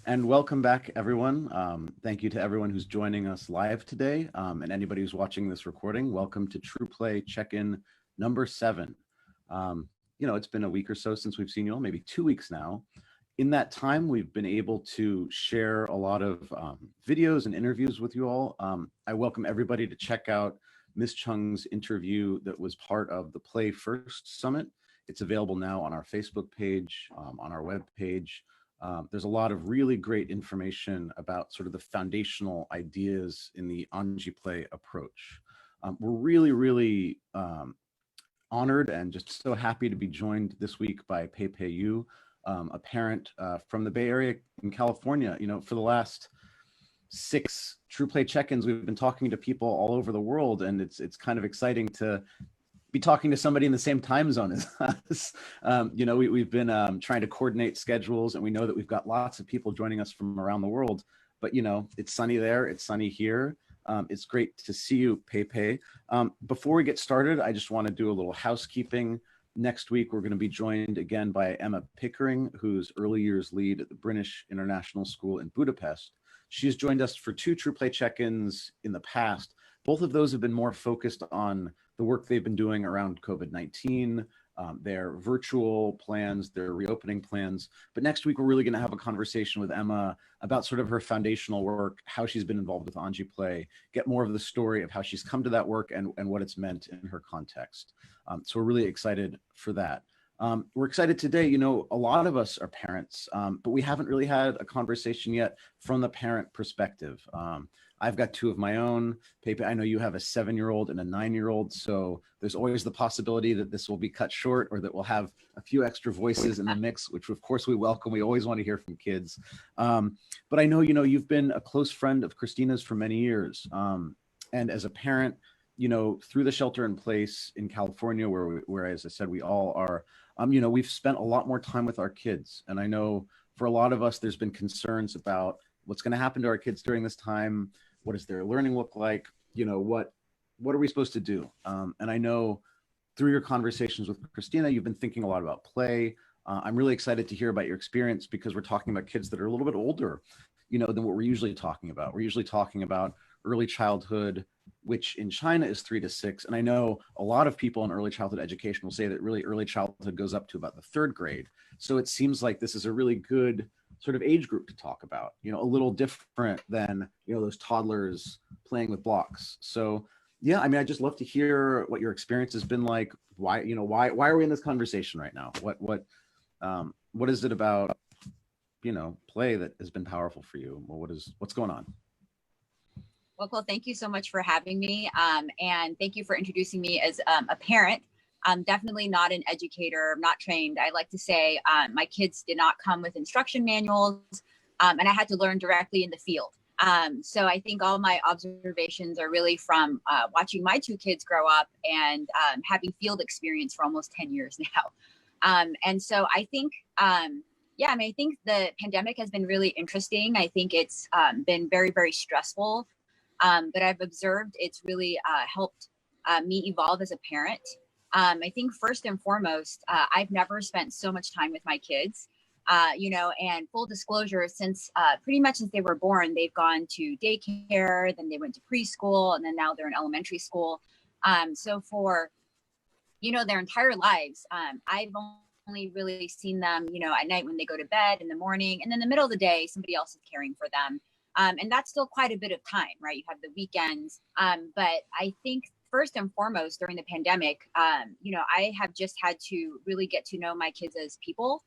And welcome back, everyone. Thank you to everyone who's joining us live today, and anybody who's watching this recording. Welcome to True Play Check-in number 7. It's been a week or so since we've seen you all, maybe 2 weeks now. In that time, we've been able to share a lot of videos and interviews with you all. I welcome everybody to check out Ms. Chung's interview that was part of the Play First Summit. It's available now on our Facebook page, on our web page. There's a lot of really great information about sort of the foundational ideas in the Anji Play approach. We're really honored and just so happy to be joined this week by Peipei Yu, a parent from the Bay Area in California. For the last 6 True Play check-ins, we've been talking to people all over the world, and it's kind of exciting to be talking to somebody in the same time zone as us. We've been trying to coordinate schedules, and we know that we've got lots of people joining us from around the world, but it's sunny there, it's sunny here. It's great to see you, Peipei. Before we get started, I just want to do a little housekeeping. Next week, we're going to be joined again by Emma Pickering, who's early years lead at the British International School in Budapest. She's joined us for 2 True Play check-ins in the past. Both of those have been more focused on the work they've been doing around COVID-19, their virtual plans, their reopening plans. But next week, we're really going to have a conversation with Emma about sort of her foundational work, how she's been involved with Anji Play, get more of the story of how she's come to that work and what it's meant in her context. So we're really excited for that. We're excited today. A lot of us are parents, but we haven't really had a conversation yet from the parent perspective. I've got 2 of my own. Peipei, I know you have a 7-year-old and a 9-year-old, so there's always the possibility that this will be cut short or that we'll have a few extra voices in the mix, which of course we welcome. We always want to hear from kids. But I know, you've been a close friend of Krystina's for many years. And as a parent, through the shelter in place in California, where as I said, we all are, we've spent a lot more time with our kids. And I know for a lot of us, there's been concerns about what's going to happen to our kids during this time. What does their learning look like? What are we supposed to do? And I know through your conversations with Krystina, you've been thinking a lot about play. I'm really excited to hear about your experience because we're talking about kids that are a little bit older, than what we're usually talking about. We're usually talking about early childhood, which in China is 3 to 6. And I know a lot of people in early childhood education will say that really early childhood goes up to about the 3rd grade. So it seems like this is a really good sort of age group to talk about, a little different than, those toddlers playing with blocks. So yeah, I'd just love to hear what your experience has been like. Why are we in this conversation right now? What is it about, play that has been powerful for you? Well, what's going on? Well, thank you so much for having me. And thank you for introducing me as a parent. I'm definitely not an educator. I'm not trained. I like to say my kids did not come with instruction manuals, and I had to learn directly in the field. So I think all my observations are really from watching my 2 kids grow up and having field experience for almost 10 years now. And so I think, I think the pandemic has been really interesting. I think it's been very, very stressful. But I've observed it's really helped me evolve as a parent. I think first and foremost, I've never spent so much time with my kids, and full disclosure, since pretty much since they were born, they've gone to daycare, then they went to preschool, and then now they're in elementary school. So for, their entire lives, I've only really seen them, at night when they go to bed, in the morning, and then the middle of the day, somebody else is caring for them. And that's still quite a bit of time, right? You have the weekends. But I think first and foremost during the pandemic, I have just had to really get to know my kids as people,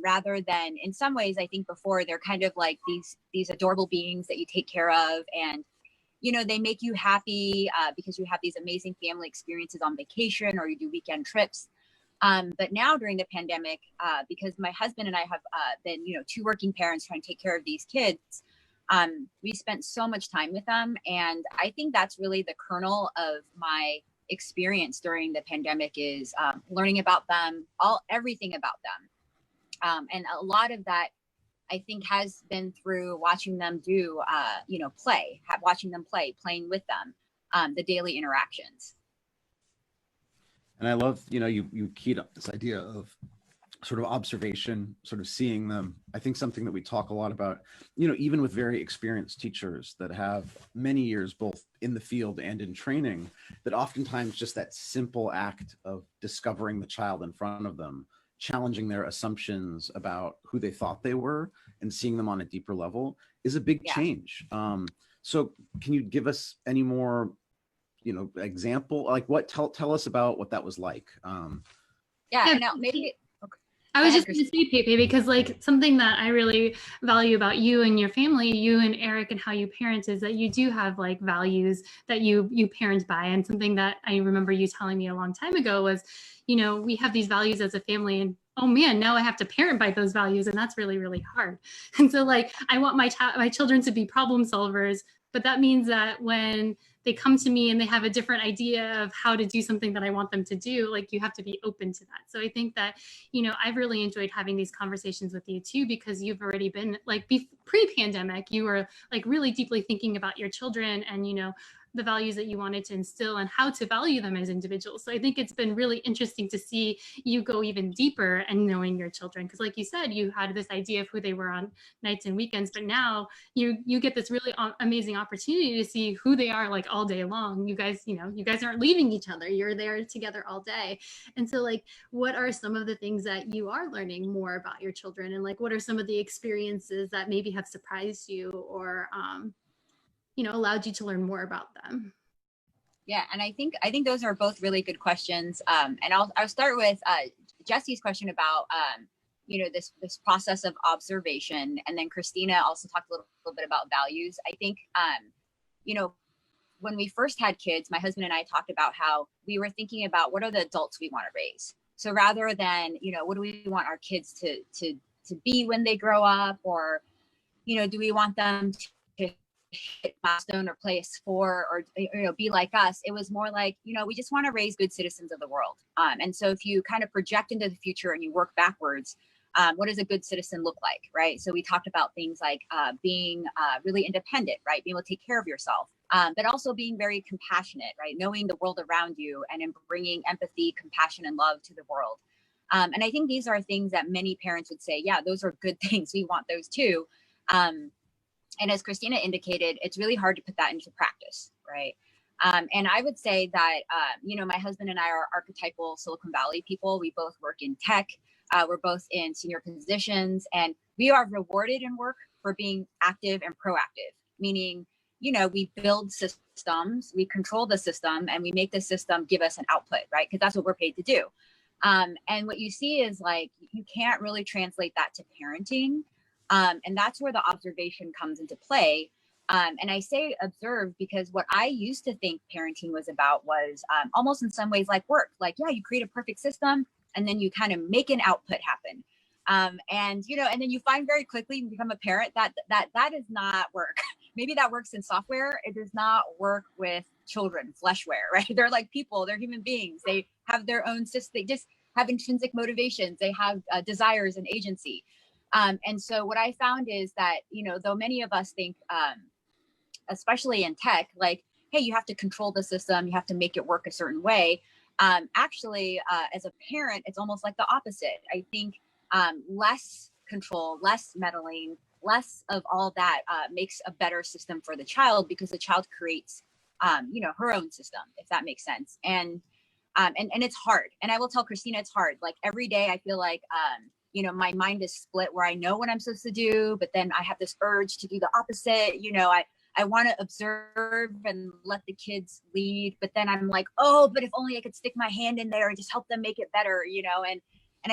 rather than, in some ways, I think before they're kind of like these adorable beings that you take care of, and they make you happy because you have these amazing family experiences on vacation or you do weekend trips. But now during the pandemic, because my husband and I have been, 2 working parents trying to take care of these kids, we spent so much time with them. And I think that's really the kernel of my experience during the pandemic is learning about them, everything about them. And a lot of that, I think, has been through watching them do, watching them playing with them, the daily interactions. And I love, you keyed up this idea of sort of observation, sort of seeing them. I think something that we talk a lot about, you know, even with very experienced teachers that have many years both in the field and in training, that oftentimes just that simple act of discovering the child in front of them, challenging their assumptions about who they thought they were and seeing them on a deeper level is a big change. So can you give us any more, you know, example, like what, tell us about what that was like? Yeah, now maybe I was just going to say, Peipei, because like something that I really value about you and your family, you and Eric, and how you parent is that you do have like values that you parent by. And something that I remember you telling me a long time ago was, you know, we have these values as a family, and oh man, now I have to parent by those values, and that's really, really hard. And so like I want my children to be problem solvers, but that means that when they come to me and they have a different idea of how to do something that I want them to do, like you have to be open to that. So I think that, you know, I've really enjoyed having these conversations with you too, because you've already been like pre-pandemic, you were like really deeply thinking about your children and, you know, the values that you wanted to instill and how to value them as individuals. So I think it's been really interesting to see you go even deeper and knowing your children. Because like you said, you had this idea of who they were on nights and weekends, but now you get this really amazing opportunity to see who they are like all day long. You guys, you know, you guys aren't leaving each other. You're there together all day. And so like, what are some of the things that you are learning more about your children? And like, what are some of the experiences that maybe have surprised you or, you know, allowed you to learn more about them? Yeah, and I think those are both really good questions. And I'll start with Jesse's question about you know, this process of observation, and then Krystina also talked a little bit about values. I think you know, when we first had kids, my husband and I talked about how we were thinking about what are the adults we want to raise. So rather than, you know, what do we want our kids to be when they grow up, or, you know, do we want them to hit milestone or play a sport or, you know, be like us? It was more like, you know, we just want to raise good citizens of the world. And so if you kind of project into the future and you work backwards, what does a good citizen look like, right? So we talked about things like being really independent, right? Being able to take care of yourself, but also being very compassionate, right? Knowing the world around you and in bringing empathy, compassion, and love to the world. And I think these are things that many parents would say, yeah, those are good things. We want those too. And as Krystina indicated, it's really hard to put that into practice, right? And I would say that, you know, my husband and I are archetypal Silicon Valley people. We both work in tech. We're both in senior positions, and we are rewarded in work for being active and proactive, meaning, you know, we build systems, we control the system, and we make the system give us an output, right? Because that's what we're paid to do. And what you see is like, you can't really translate that to parenting. And that's where the observation comes into play. And I say observe because what I used to think parenting was about was almost in some ways like work. Like, yeah, you create a perfect system and then you kind of make an output happen. And, you know, and then you find very quickly you become a parent that does not work. Maybe that works in software. It does not work with children, fleshware, right? They're like people, they're human beings. They have their own system. They just have intrinsic motivations. They have desires and agency. And so what I found is that, you know, though many of us think, especially in tech, like, hey, you have to control the system, you have to make it work a certain way. Actually, as a parent, it's almost like the opposite. I think less control, less meddling, less of all that makes a better system for the child, because the child creates, you know, her own system, if that makes sense. And it's hard. And I will tell Krystina, it's hard. Like every day I feel like, you know, my mind is split where I know what I'm supposed to do, but then I have this urge to do the opposite. You know, I want to observe and let the kids lead, but then I'm like, oh, but if only I could stick my hand in there and just help them make it better, you know? And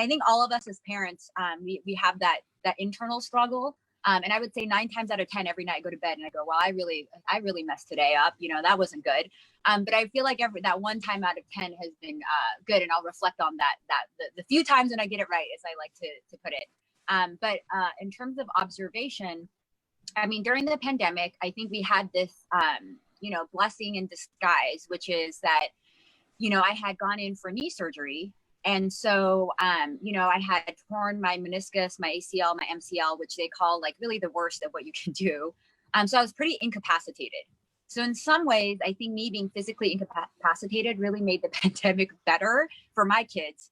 I think all of us as parents, we have that internal struggle. And I would say 9 times out of 10, every night I go to bed and I go, well, I really messed today up. You know, that wasn't good. But I feel like that 1 time out of 10 has been good. And I'll reflect on the few times when I get it right, as I like to put it. But in terms of observation, I mean, during the pandemic, I think we had this, you know, blessing in disguise, which is that, you know, I had gone in for knee surgery. And so, you know, I had torn my meniscus, my ACL, my MCL, which they call like really the worst of what you can do. So I was pretty incapacitated. So in some ways, I think me being physically incapacitated really made the pandemic better for my kids,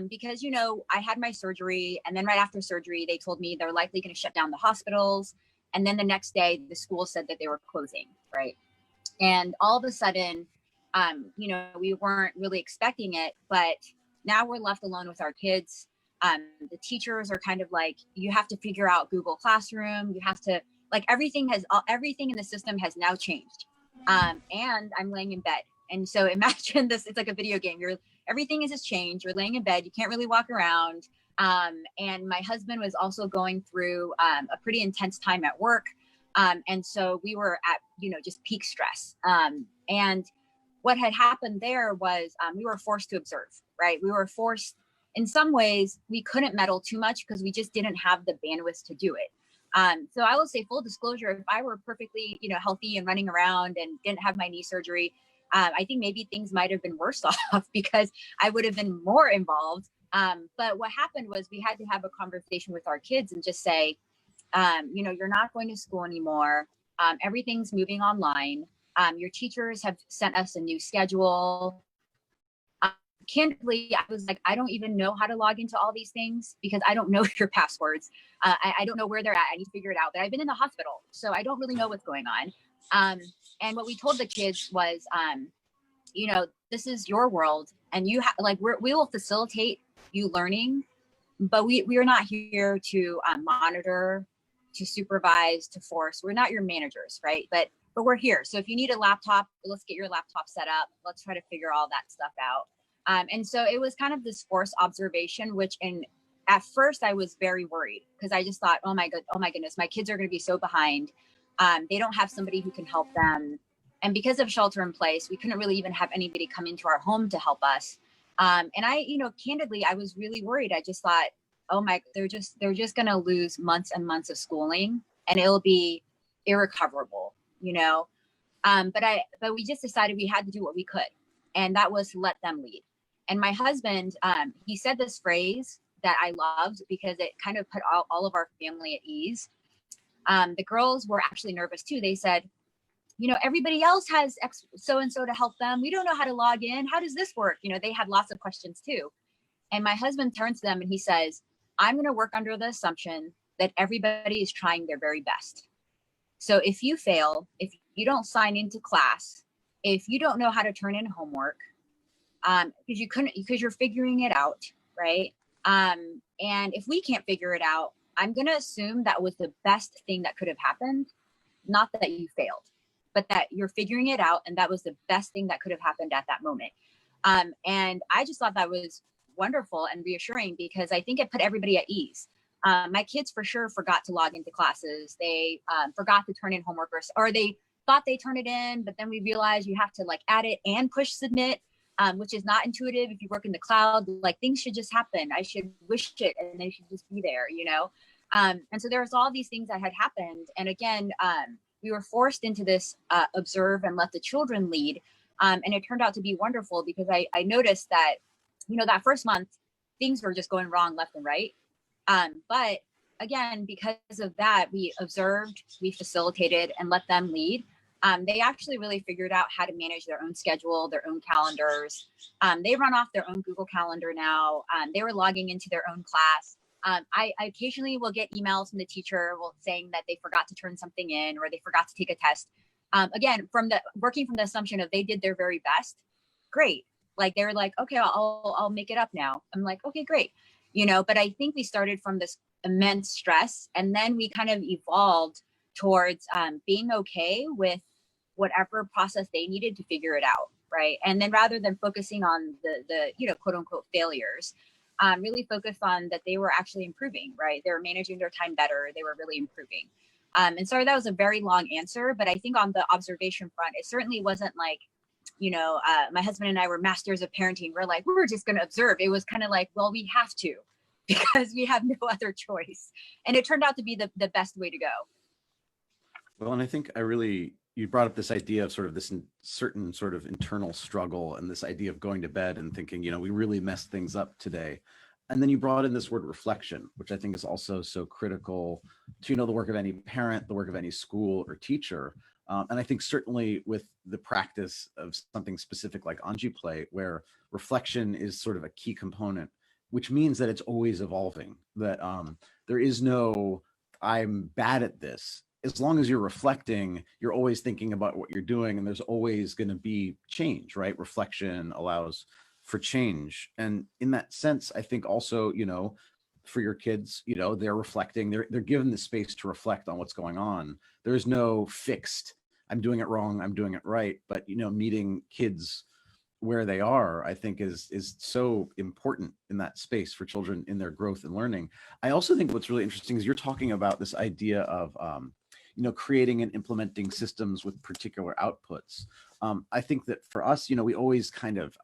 because, you know, I had my surgery, and then right after surgery, they told me they're likely going to shut down the hospitals. And then the next day, the school said that they were closing, right? And all of a sudden, you know, we weren't really expecting it, but now we're left alone with our kids. The teachers are kind of like, you have to figure out Google Classroom. You have to, like, everything in the system has now changed. And I'm laying in bed. And so imagine this, it's like a video game. Everything has changed. You're laying in bed. You can't really walk around. And my husband was also going through a pretty intense time at work. And so we were at, you know, just peak stress. And what had happened there was we were forced to observe, right? We were forced, in some ways, we couldn't meddle too much because we just didn't have the bandwidth to do it. So I will say, full disclosure, if I were perfectly, you know, healthy and running around and didn't have my knee surgery, I think maybe things might have been worse off because I would have been more involved. But what happened was we had to have a conversation with our kids and just say, you know, you're not going to school anymore. Everything's moving online. Your teachers have sent us a new schedule. Candidly, I was like, I don't even know how to log into all these things because I don't know your passwords. I don't know where they're at. I need to figure it out. But I've been in the hospital, so I don't really know what's going on. And what we told the kids was, you know, this is your world, and you we will facilitate you learning, but we are not here to monitor, to supervise, to force. We're not your managers, right? But we're here. So if you need a laptop, let's get your laptop set up. Let's try to figure all that stuff out. And so it was kind of this forced observation, which at first I was very worried because I just thought, oh my goodness, my kids are going to be so behind. They don't have somebody who can help them. And because of shelter in place, we couldn't really even have anybody come into our home to help us. And I, you know, candidly, I was really worried. I just thought, oh my, they're just going to lose months and months of schooling, and it'll be irrecoverable, you know? But we just decided we had to do what we could. And that was let them lead. And my husband, he said this phrase that I loved because it kind of put all of our family at ease. The girls were actually nervous too. They said, you know, everybody else has so-and-so to help them. We don't know how to log in. How does this work? You know, they had lots of questions too. And my husband turns to them and he says, I'm going to work under the assumption that everybody is trying their very best. So if you fail, if you don't sign into class, if you don't know how to turn in homework, because you're figuring it out, right? And if we can't figure it out, I'm going to assume that was the best thing that could have happened. Not that you failed, but that you're figuring it out. And that was the best thing that could have happened at that moment. And I just thought that was wonderful and reassuring because I think it put everybody at ease. My kids for sure forgot to log into classes. They forgot to turn in homework, or they thought they turned it in, but then we realized you have to like add it and push submit, which is not intuitive. If you work in the cloud, like things should just happen. I should wish it and they should just be there, you know? And so there was all these things that had happened. And again, we were forced into this observe and let the children lead. And it turned out to be wonderful because I noticed that, you know, that first month, things were just going wrong left and right. But again, because of that, we observed, we facilitated and let them lead. They actually really figured out how to manage their own schedule, their own calendars. They run off their own Google Calendar now. They were logging into their own class. I occasionally will get emails from the teacher saying that they forgot to turn something in or they forgot to take a test. Again, working from the assumption of they did their very best. Great. Like they were like, okay, I'll make it up now. I'm like, okay, great. You know, but I think we started from this immense stress and then we kind of evolved towards being okay with whatever process they needed to figure it out, right? And then rather than focusing on the you know, quote unquote failures, really focused on that they were actually improving, right? They were managing their time better. They were really improving. And sorry, that was a very long answer, but I think on the observation front, it certainly wasn't like, you know, my husband and I were masters of parenting. We're just going to observe. It was kind of like, well, we have to because we have no other choice. And it turned out to be the best way to go. Well, and I think you brought up this idea of sort of this certain sort of internal struggle and this idea of going to bed and thinking, you know, we really messed things up today. And then you brought in this word reflection, which I think is also so critical to, you know, the work of any parent, the work of any school or teacher. And I think certainly with the practice of something specific like Anji Play, where reflection is sort of a key component, which means that it's always evolving, that there is no, I'm bad at this. As long as you're reflecting, you're always thinking about what you're doing, and there's always going to be change, right? Reflection allows for change. And in that sense, I think also, you know, for your kids, you know, they're reflecting, they're given the space to reflect on what's going on. There's no fixed, I'm doing it wrong, I'm doing it right. But, you know, meeting kids where they are, I think is so important in that space for children in their growth and learning. I also think what's really interesting is you're talking about this idea of, you know, creating and implementing systems with particular outputs. I think that for us, you know, we always kind of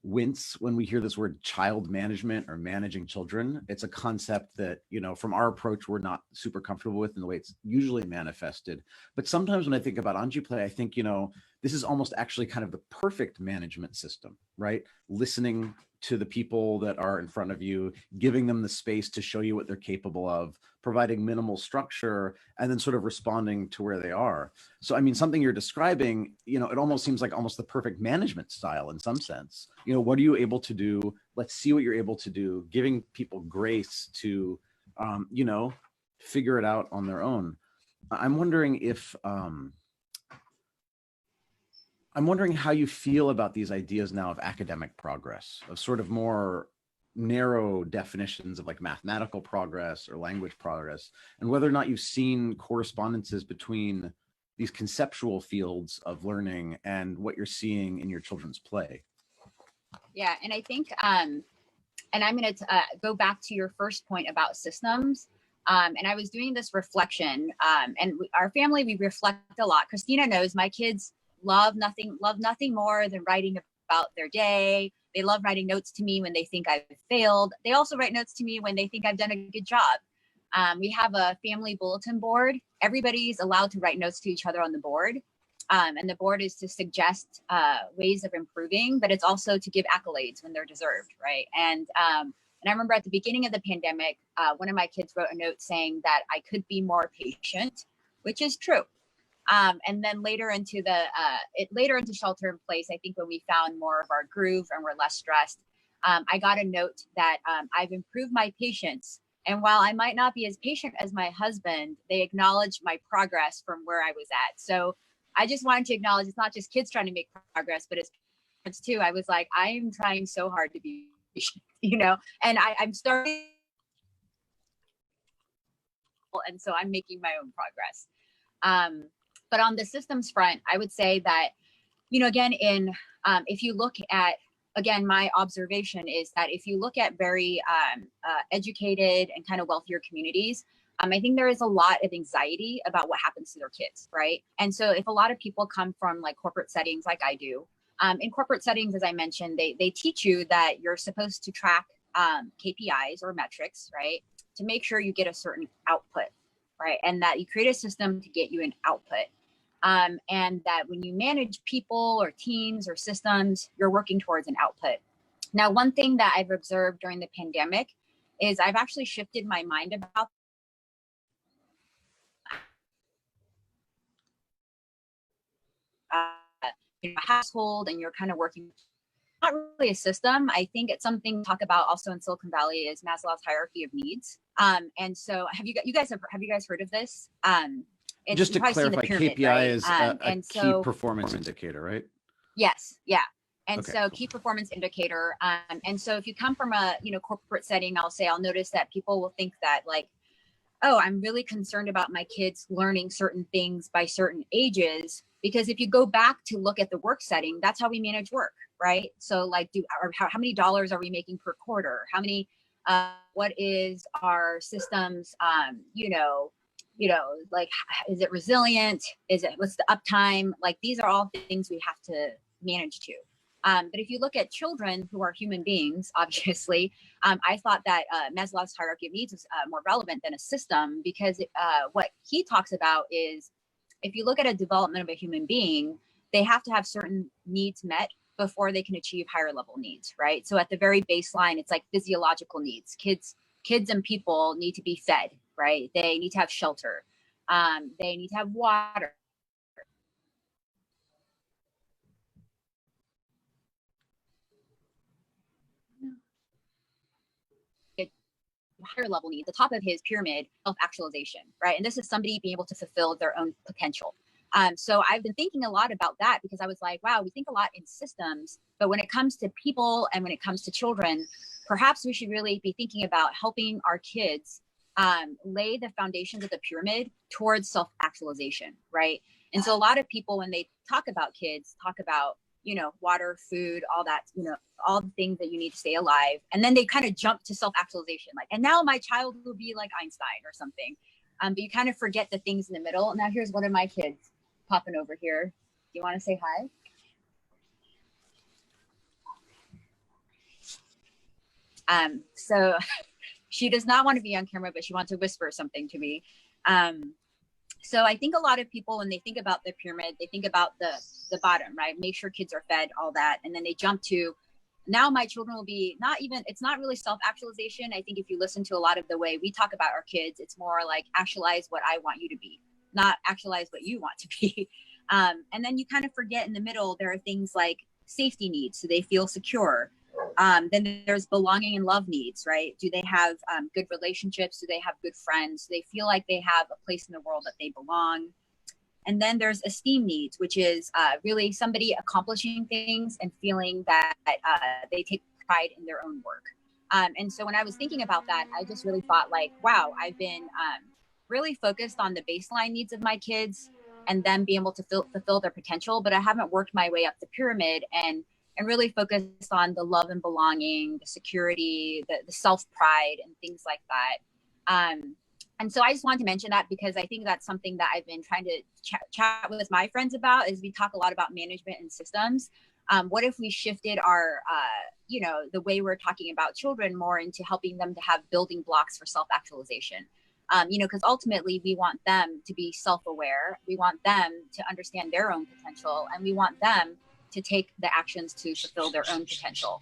wince when we hear this word child management or managing children. It's a concept that, you know, from our approach, we're not super comfortable with in the way it's usually manifested. But sometimes when I think about Anji Play, I think, you know, this is almost actually kind of the perfect management system, right? Listening to the people that are in front of you, giving them the space to show you what they're capable of, providing minimal structure, and then sort of responding to where they are. So, I mean, something you're describing, you know, it almost seems like almost the perfect management style in some sense. You know, what are you able to do? Let's see what you're able to do, giving people grace to, you know, figure it out on their own. I'm wondering if, I'm wondering how you feel about these ideas now of academic progress, of sort of more narrow definitions of like mathematical progress or language progress, and whether or not you've seen correspondences between these conceptual fields of learning and what you're seeing in your children's play. Yeah, and I think, and I'm going to go back to your first point about systems. And I was doing this reflection, and our family, we reflect a lot. Krystina knows my kids love nothing more than writing about their day. They love writing notes to me when they think I've failed. They also write notes to me when they think I've done a good job. We have a family bulletin board. Everybody's allowed to write notes to each other on the board. And the board is to suggest ways of improving, but it's also to give accolades when they're deserved, right? And I remember at the beginning of the pandemic, one of my kids wrote a note saying that I could be more patient, which is true. And then later into shelter in place, I think when we found more of our groove and we're less stressed, I got a note that I've improved my patience. And while I might not be as patient as my husband, they acknowledged my progress from where I was at. So I just wanted to acknowledge it's not just kids trying to make progress, but it's parents too. I was like, I'm trying so hard to be patient, you know, and I'm starting. And so I'm making my own progress. But on the systems front, I would say that, you know, again, if you look at, again, my observation is that if you look at very educated and kind of wealthier communities, I think there is a lot of anxiety about what happens to their kids, right? And so if a lot of people come from like corporate settings like I do, in corporate settings, as I mentioned, they teach you that you're supposed to track KPIs or metrics, right? To make sure you get a certain output, right? And that you create a system to get you an output. And that when you manage people or teams or systems, you're working towards an output. Now, one thing that I've observed during the pandemic is I've actually shifted my mind about a household, and you're kind of working, not really a system. I think it's something to talk about also in Silicon Valley is Maslow's hierarchy of needs. And so have you guys heard of this? Just to clarify, pyramid, KPI right? Is a key performance indicator, right? Yes, yeah. And okay, so cool. Key performance indicator. And so if you come from a corporate setting, I'll notice that people will think that like, oh, I'm really concerned about my kids learning certain things by certain ages. Because if you go back to look at the work setting, that's how we manage work, right? So like, how many dollars are we making per quarter? How many? What is our systems? Like, is it resilient? What's the uptime? Like, these are all things we have to manage to. But if you look at children who are human beings, obviously, I thought that Maslow's hierarchy of needs was more relevant than a system, because what he talks about is if you look at a development of a human being, they have to have certain needs met before they can achieve higher level needs, right? So at the very baseline, it's like physiological needs. Kids and people need to be fed, right? They need to have shelter. They need to have water. higher level needs, the top of his pyramid, self-actualization, right? And this is somebody being able to fulfill their own potential. So I've been thinking a lot about that because I was like, wow, we think a lot in systems, but when it comes to people and when it comes to children, perhaps we should really be thinking about helping our kids lay the foundations of the pyramid towards self-actualization, right? And so a lot of people, when they talk about kids, talk about, you know, water, food, all that, you know, all the things that you need to stay alive. And then they kind of jump to self-actualization, like, and now my child will be like Einstein or something. But you kind of forget the things in the middle. Now here's one of my kids popping over here. Do you want to say hi? So she does not want to be on camera, but she wants to whisper something to me. So I think a lot of people, when they think about the pyramid, they think about the bottom, right? Make sure kids are fed, all that. And then they jump to, now my children will be it's not really self-actualization. I think if you listen to a lot of the way we talk about our kids, it's more like actualize what I want you to be, not actualize what you want to be. And then you kind of forget in the middle, there are things like safety needs, so they feel secure. Then there's belonging and love needs, right? Do they have good relationships? Do they have good friends? Do they feel like they have a place in the world that they belong? And then there's esteem needs, which is really somebody accomplishing things and feeling that they take pride in their own work. And so when I was thinking about that, I just really thought like, wow, I've been really focused on the baseline needs of my kids and them being able to fulfill their potential, but I haven't worked my way up the pyramid and really focused on the love and belonging, the security, the self-pride and things like that. And so I just wanted to mention that because I think that's something that I've been trying to chat with my friends about, is we talk a lot about management and systems. What if we shifted our, you know, the way we're talking about children more into helping them to have building blocks for self-actualization? You know, because ultimately we want them to be self-aware. We want them to understand their own potential, and we want them to take the actions to fulfill their own potential.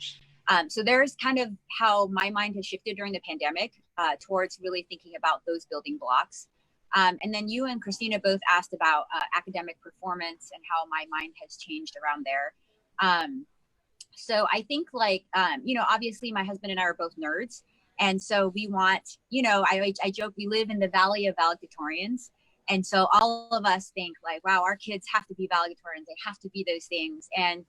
So there's kind of how my mind has shifted during the pandemic towards really thinking about those building blocks. And then you and Krystina both asked about academic performance and how my mind has changed around there. So I think like, you know, obviously my husband and I are both nerds. And so we want, you know, I joke, we live in the valley of valedictorians. And so all of us think like, wow, our kids have to be valedictorians. They have to be those things. And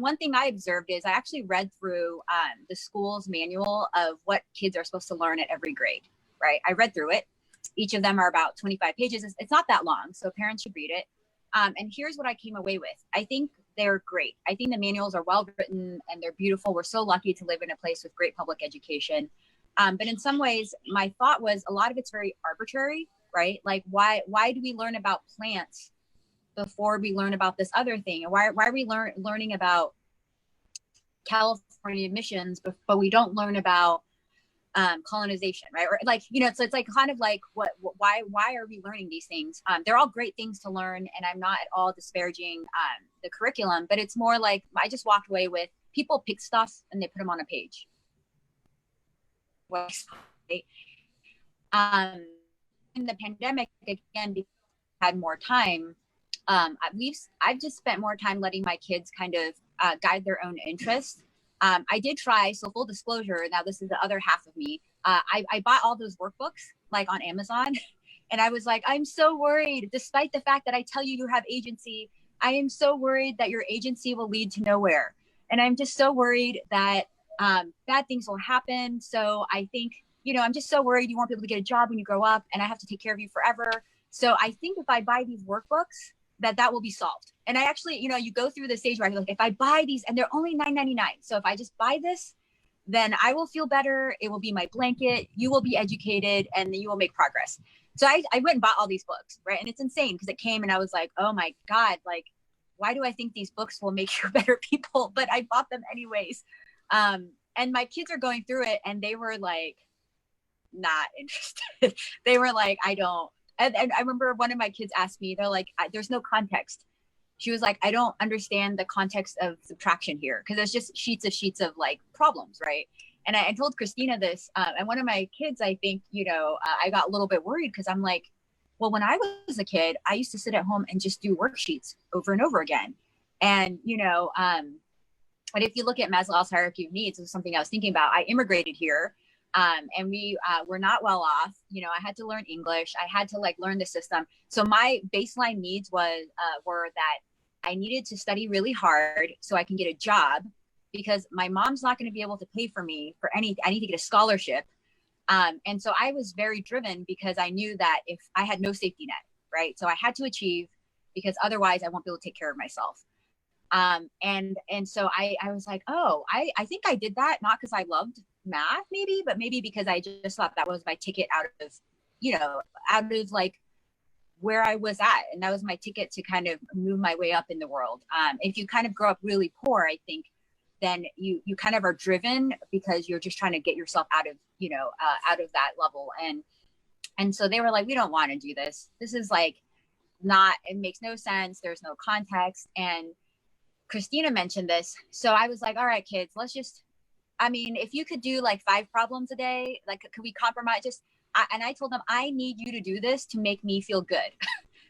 one thing I observed is I actually read through the school's manual of what kids are supposed to learn at every grade, right? I read through it. Each of them are about 25 pages. It's not that long, so parents should read it. And here's what I came away with. I think they're great. I think the manuals are well written and they're beautiful. We're so lucky to live in a place with great public education. But in some ways, my thought was a lot of it's very arbitrary, right? Like why do we learn about plants before we learn about this other thing? And why are we learning about California emissions, but we don't learn about colonization, right? Or like, you know, so it's like kind of like why are we learning these things? They're all great things to learn, and I'm not at all disparaging the curriculum, but it's more like I just walked away with people pick stuff and they put them on a page. In the pandemic, again, because I had more time, I've just spent more time letting my kids kind of guide their own interests. I did try, so full disclosure, now this is the other half of me. I bought all those workbooks like on Amazon, and I was like, I'm so worried, despite the fact that I tell you have agency, I am so worried that your agency will lead to nowhere. And I'm just so worried that bad things will happen. So I think, you know, I'm just so worried you won't be able to get a job when you grow up, and I have to take care of you forever. So I think if I buy these workbooks, that will be solved. And I actually, you know, you go through the stage where I feel like if I buy these, and they're only $9.99. So if I just buy this, then I will feel better. It will be my blanket. You will be educated, and then you will make progress. So I went and bought all these books, right? And it's insane because it came and I was like, oh my God, like, why do I think these books will make you better people? But I bought them anyways. And my kids are going through it, and they were like, not interested. They were like, I don't. And I remember one of my kids asked me, they're like, there's no context. She was like, I don't understand the context of subtraction here, because it's just sheets of like problems, right? And I told Krystina this, and one of my kids, I think, you know, I got a little bit worried because I'm like, well, when I was a kid, I used to sit at home and just do worksheets over and over again. And, you know, but if you look at Maslow's hierarchy of needs, this is something I was thinking about. I immigrated here And we were not well off. You know, I had to learn English. I had to like learn the system. So my baseline needs were that I needed to study really hard so I can get a job, because my mom's not going to be able to pay for me for I need to get a scholarship. And so I was very driven because I knew that if I had no safety net, right? So I had to achieve, because otherwise I won't be able to take care of myself. And so I was like, oh, I think I did that not because I loved math maybe, but maybe because I just thought that was my ticket out of, out of like where I was at. And that was my ticket to kind of move my way up in the world. If you kind of grow up really poor, I think then you kind of are driven because you're just trying to get yourself out of, out of that level. And so they were like, we don't want to do this. This is like it makes no sense. There's no context. And Krystina mentioned this. So I was like, all right, kids, if you could do like 5 problems a day, like, could we compromise? And I told them, I need you to do this to make me feel good.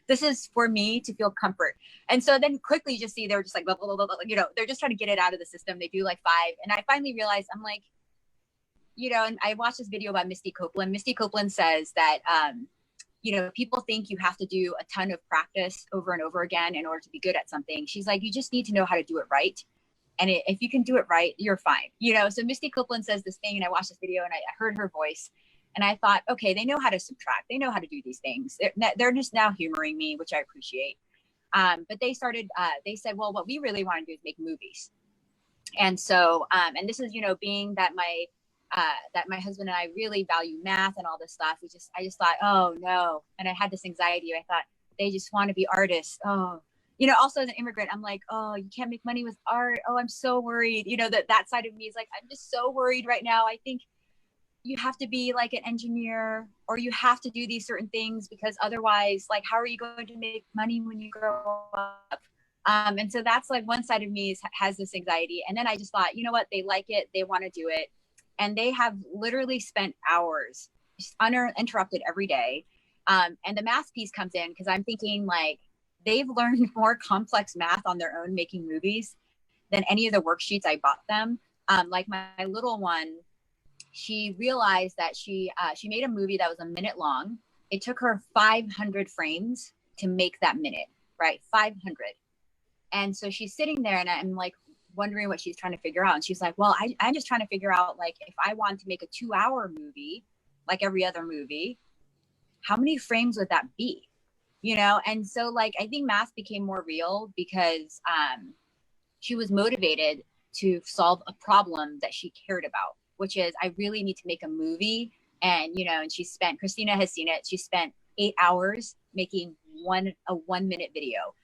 This is for me to feel comfort. And so then quickly just see, they're just like, blah, blah, blah, blah, they're just trying to get it out of the system. They do like 5. And I finally realized, I'm like, and I watched this video about Misty Copeland. Misty Copeland says that, people think you have to do a ton of practice over and over again in order to be good at something. She's like, you just need to know how to do it right. And if you can do it right, you're fine. So Misty Copeland says this thing, and I watched this video and I heard her voice. And I thought, okay, they know how to subtract. They know how to do these things. They're just now humoring me, which I appreciate. But they said, well, what we really want to do is make movies. And so, and this is, being that my husband and I really value math and all this stuff. I just thought, oh no. And I had this anxiety. I thought, they just want to be artists. Oh, also as an immigrant, I'm like, oh, you can't make money with art. Oh, I'm so worried. That side of me is like, I'm just so worried right now. I think you have to be like an engineer, or you have to do these certain things, because otherwise, like, how are you going to make money when you grow up? And so that's like one side of me has this anxiety. And then I just thought, you know what? They like it. They want to do it. And they have literally spent hours just uninterrupted every day. And the math piece comes in because I'm thinking like they've learned more complex math on their own making movies than any of the worksheets I bought them. Like my little one, she realized that she made a movie that was a minute long. It took her 500 frames to make that minute, right? 500. And so she's sitting there and I'm like wondering what she's trying to figure out. And she's like, well, I'm just trying to figure out, like, if I want to make a 2-hour movie, like every other movie, how many frames would that be? And so like, I think math became more real because she was motivated to solve a problem that she cared about, which is, I really need to make a movie. And, and Krystina has seen it. She spent 8 hours making a 1-minute video.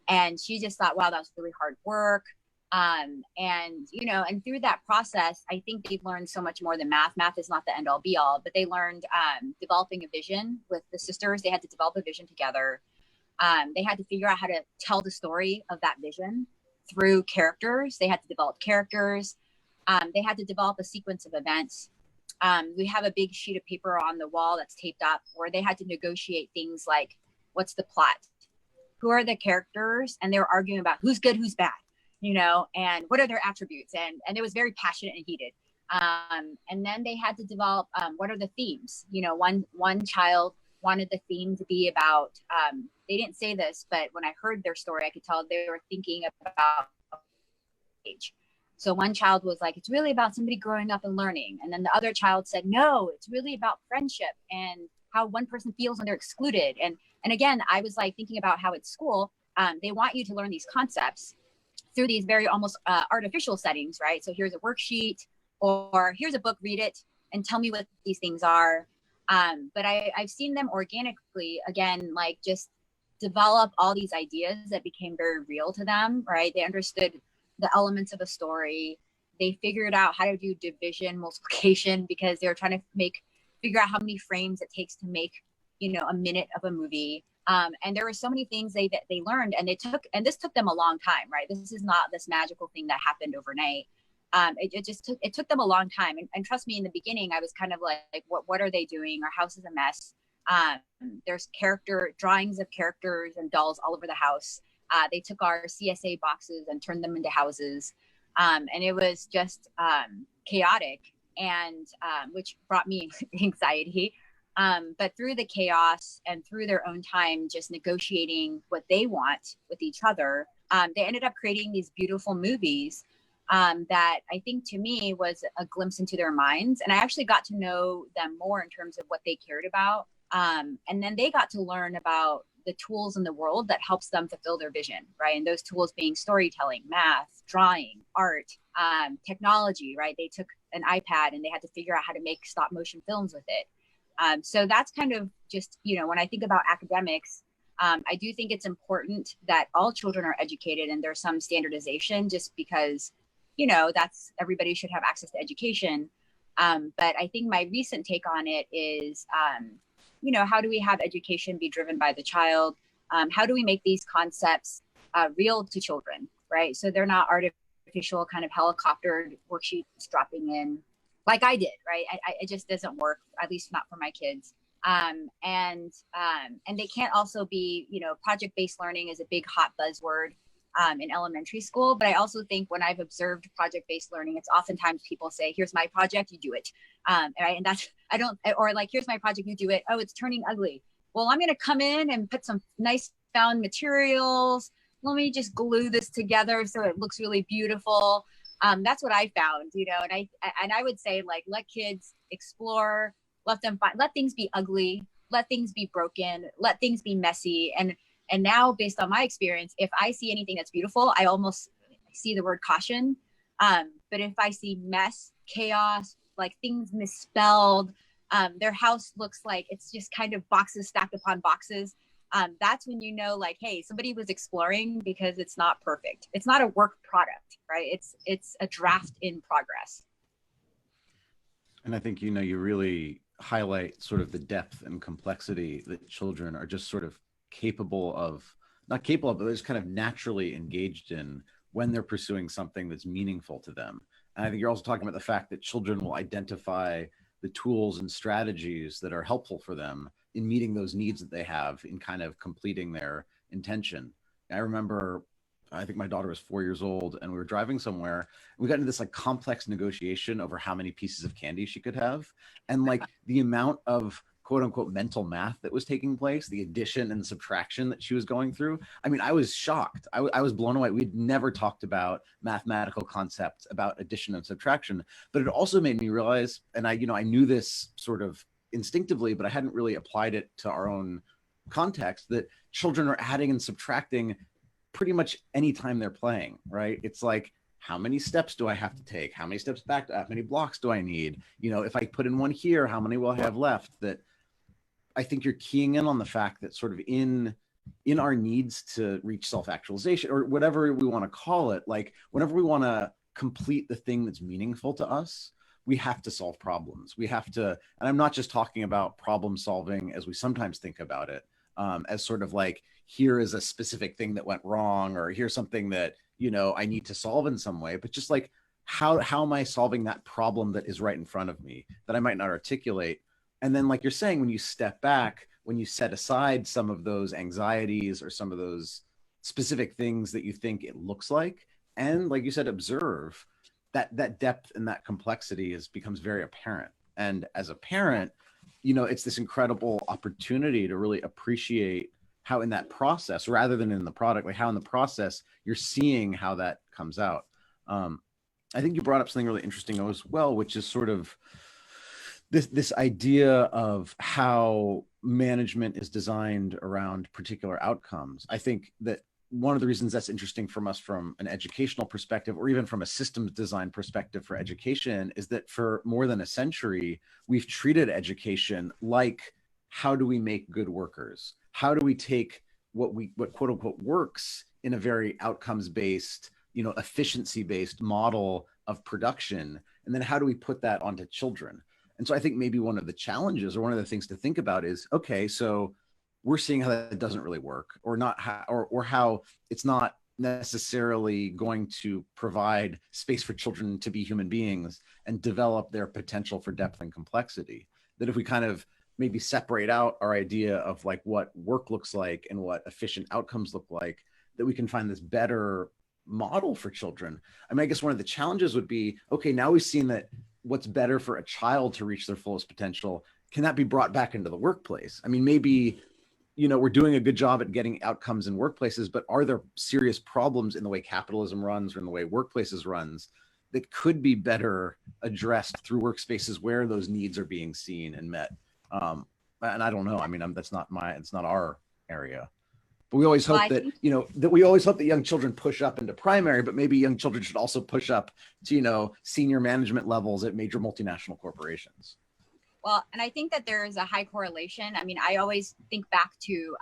And she just thought, wow, that was really hard work. And through that process, I think they've learned so much more than math. Math is not the end all be all, but they learned developing a vision with the sisters. They had to develop a vision together. They had to figure out how to tell the story of that vision through characters. They had to develop characters. They had to develop a sequence of events. We have a big sheet of paper on the wall that's taped up where they had to negotiate things like, what's the plot? Who are the characters? And they were arguing about who's good, who's bad, and what are their attributes? And it was very passionate and heated. And then they had to develop, what are the themes? One child wanted the theme to be about, they didn't say this, but when I heard their story, I could tell they were thinking about age. So one child was like, it's really about somebody growing up and learning. And then the other child said, no, it's really about friendship and how one person feels when they're excluded. And again, I was like thinking about how at school, they want you to learn these concepts through these very almost artificial settings, right? So here's a worksheet, or here's a book, read it and tell me what these things are. But I've seen them organically, again, like just develop all these ideas that became very real to them, right? They understood the elements of a story. They figured out how to do division, multiplication, because they were trying to figure out how many frames it takes to make, a minute of a movie. And there were so many things they learned, and this took them a long time, right? This is not this magical thing that happened overnight. It took them a long time. And trust me, in the beginning, I was kind of like, what are they doing? Our house is a mess. There's drawings of characters and dolls all over the house. They took our CSA boxes and turned them into houses. And it was just chaotic. and which brought me anxiety. But through the chaos and through their own time, just negotiating what they want with each other, they ended up creating these beautiful movies that I think to me was a glimpse into their minds. And I actually got to know them more in terms of what they cared about. And then they got to learn about the tools in the world that helps them fulfill their vision, right? And those tools being storytelling, math, drawing, art, technology, right? They took an iPad and they had to figure out how to make stop motion films with it. So that's kind of just, you know, when I think about academics, I do think it's important that all children are educated and there's some standardization just because, you know, that's everybody should have access to education. But I think my recent take on it is, you know, how do we have education be driven by the child? How do we make these concepts real to children, right? So they're not artificial kind of helicoptered worksheets dropping in like I did, right? It just doesn't work, at least not for my kids. And they can't also be, you know, project-based learning is a big hot buzzword in elementary school. But I also think when I've observed project-based learning, it's oftentimes people say, here's my project, you do it. Right? And that's, I don't, or like, here's my project, you do it. Oh, it's turning ugly. Well, I'm going to come in and put some nice found materials. Let me just glue this together so it looks really beautiful. That's what I found, you know, and I would say, like, let kids explore, let them find, let things be ugly, let things be broken, let things be messy. And now, based on my experience, if I see anything that's beautiful, I almost see the word caution. But if I see mess, chaos, like things misspelled, their house looks like it's just kind of boxes stacked upon boxes, that's when you know, like, hey, somebody was exploring, because it's not perfect. It's not a work product, right? It's a draft in progress. And I think, you know, you really highlight sort of the depth and complexity that children are just sort of capable of, not capable of, but they're just kind of naturally engaged in when they're pursuing something that's meaningful to them. And I think you're also talking about the fact that children will identify the tools and strategies that are helpful for them in meeting those needs that they have in kind of completing their intention. I remember, I think my daughter was 4 years old and we were driving somewhere. And we got into this like complex negotiation over how many pieces of candy she could have. And like the amount of quote unquote mental math that was taking place, the addition and subtraction that she was going through. I mean, I was shocked. I was blown away. We'd never talked about mathematical concepts about addition and subtraction, but it also made me realize, and I knew this sort of instinctively, but I hadn't really applied it to our own context, that children are adding and subtracting pretty much anytime they're playing, right? It's like, how many steps do I have to take? How many steps back? How many blocks do I need? You know, if I put in one here, how many will I have left? That I think you're keying in on the fact that sort of in our needs to reach self-actualization, or whatever we want to call it, like whenever we want to complete the thing that's meaningful to us, we have to solve problems. We have to, and I'm not just talking about problem solving as we sometimes think about it, as sort of like, here is a specific thing that went wrong, or here's something that, you know, I need to solve in some way, but just like, how am I solving that problem that is right in front of me that I might not articulate? And then, like you're saying, when you step back, when you set aside some of those anxieties or some of those specific things that you think it looks like, and like you said, observe, that depth and that complexity becomes very apparent. And as a parent, you know, it's this incredible opportunity to really appreciate how in that process, rather than in the product, like how in the process you're seeing how that comes out. I think you brought up something really interesting as well, which is sort of this idea of how management is designed around particular outcomes. I think that one of the reasons that's interesting from us from an educational perspective, or even from a systems design perspective for education, is that for more than a century, we've treated education like, how do we make good workers? How do we take what quote unquote works in a very outcomes-based, you know, efficiency-based model of production, and then how do we put that onto children? And so I think maybe one of the challenges, or one of the things to think about is, okay, so we're seeing how that doesn't really work, or not how, or how it's not necessarily going to provide space for children to be human beings and develop their potential for depth and complexity. That if we kind of maybe separate out our idea of like what work looks like and what efficient outcomes look like, that we can find this better model for children. I mean, I guess one of the challenges would be, okay, now we've seen that what's better for a child to reach their fullest potential, can that be brought back into the workplace? I mean, maybe, we're doing a good job at getting outcomes in workplaces, but are there serious problems in the way capitalism runs or in the way workplaces runs that could be better addressed through workspaces where those needs are being seen and met? And I don't know. I mean, it's not our area. But we always hope that young children push up into primary, but maybe young children should also push up to, senior management levels at major multinational corporations. Well, and I think that there is a high correlation. I mean, I always think back to,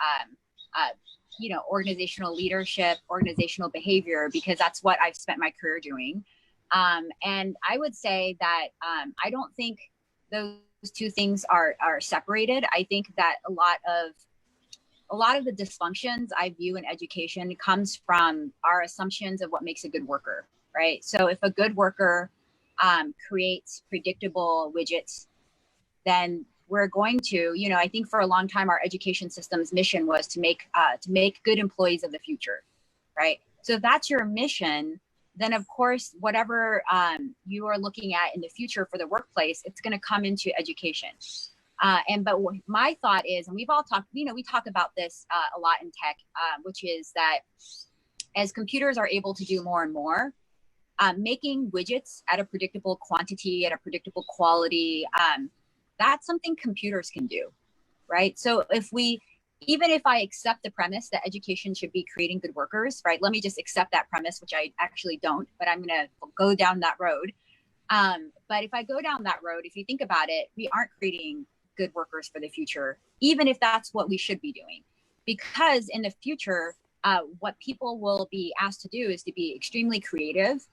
organizational leadership, organizational behavior, because that's what I've spent my career doing. And I would say that I don't think those two things are separated. I think that a lot of the dysfunctions I view in education comes from our assumptions of what makes a good worker, right? So if a good worker creates predictable widgets, then we're going to, I think for a long time, our education system's mission was to make good employees of the future, right? So if that's your mission, then of course, whatever you are looking at in the future for the workplace, it's going to come into education. But my thought is, and we've all talked, we talk about this a lot in tech, which is that as computers are able to do more and more, making widgets at a predictable quantity, at a predictable quality, that's something computers can do, right? So even if I accept the premise that education should be creating good workers, right? Let me just accept that premise, which I actually don't, but I'm going to go down that road. But if I go down that road, if you think about it, we aren't creating good workers for the future, even if that's what we should be doing. Because in the future, what people will be asked to do is to be extremely creative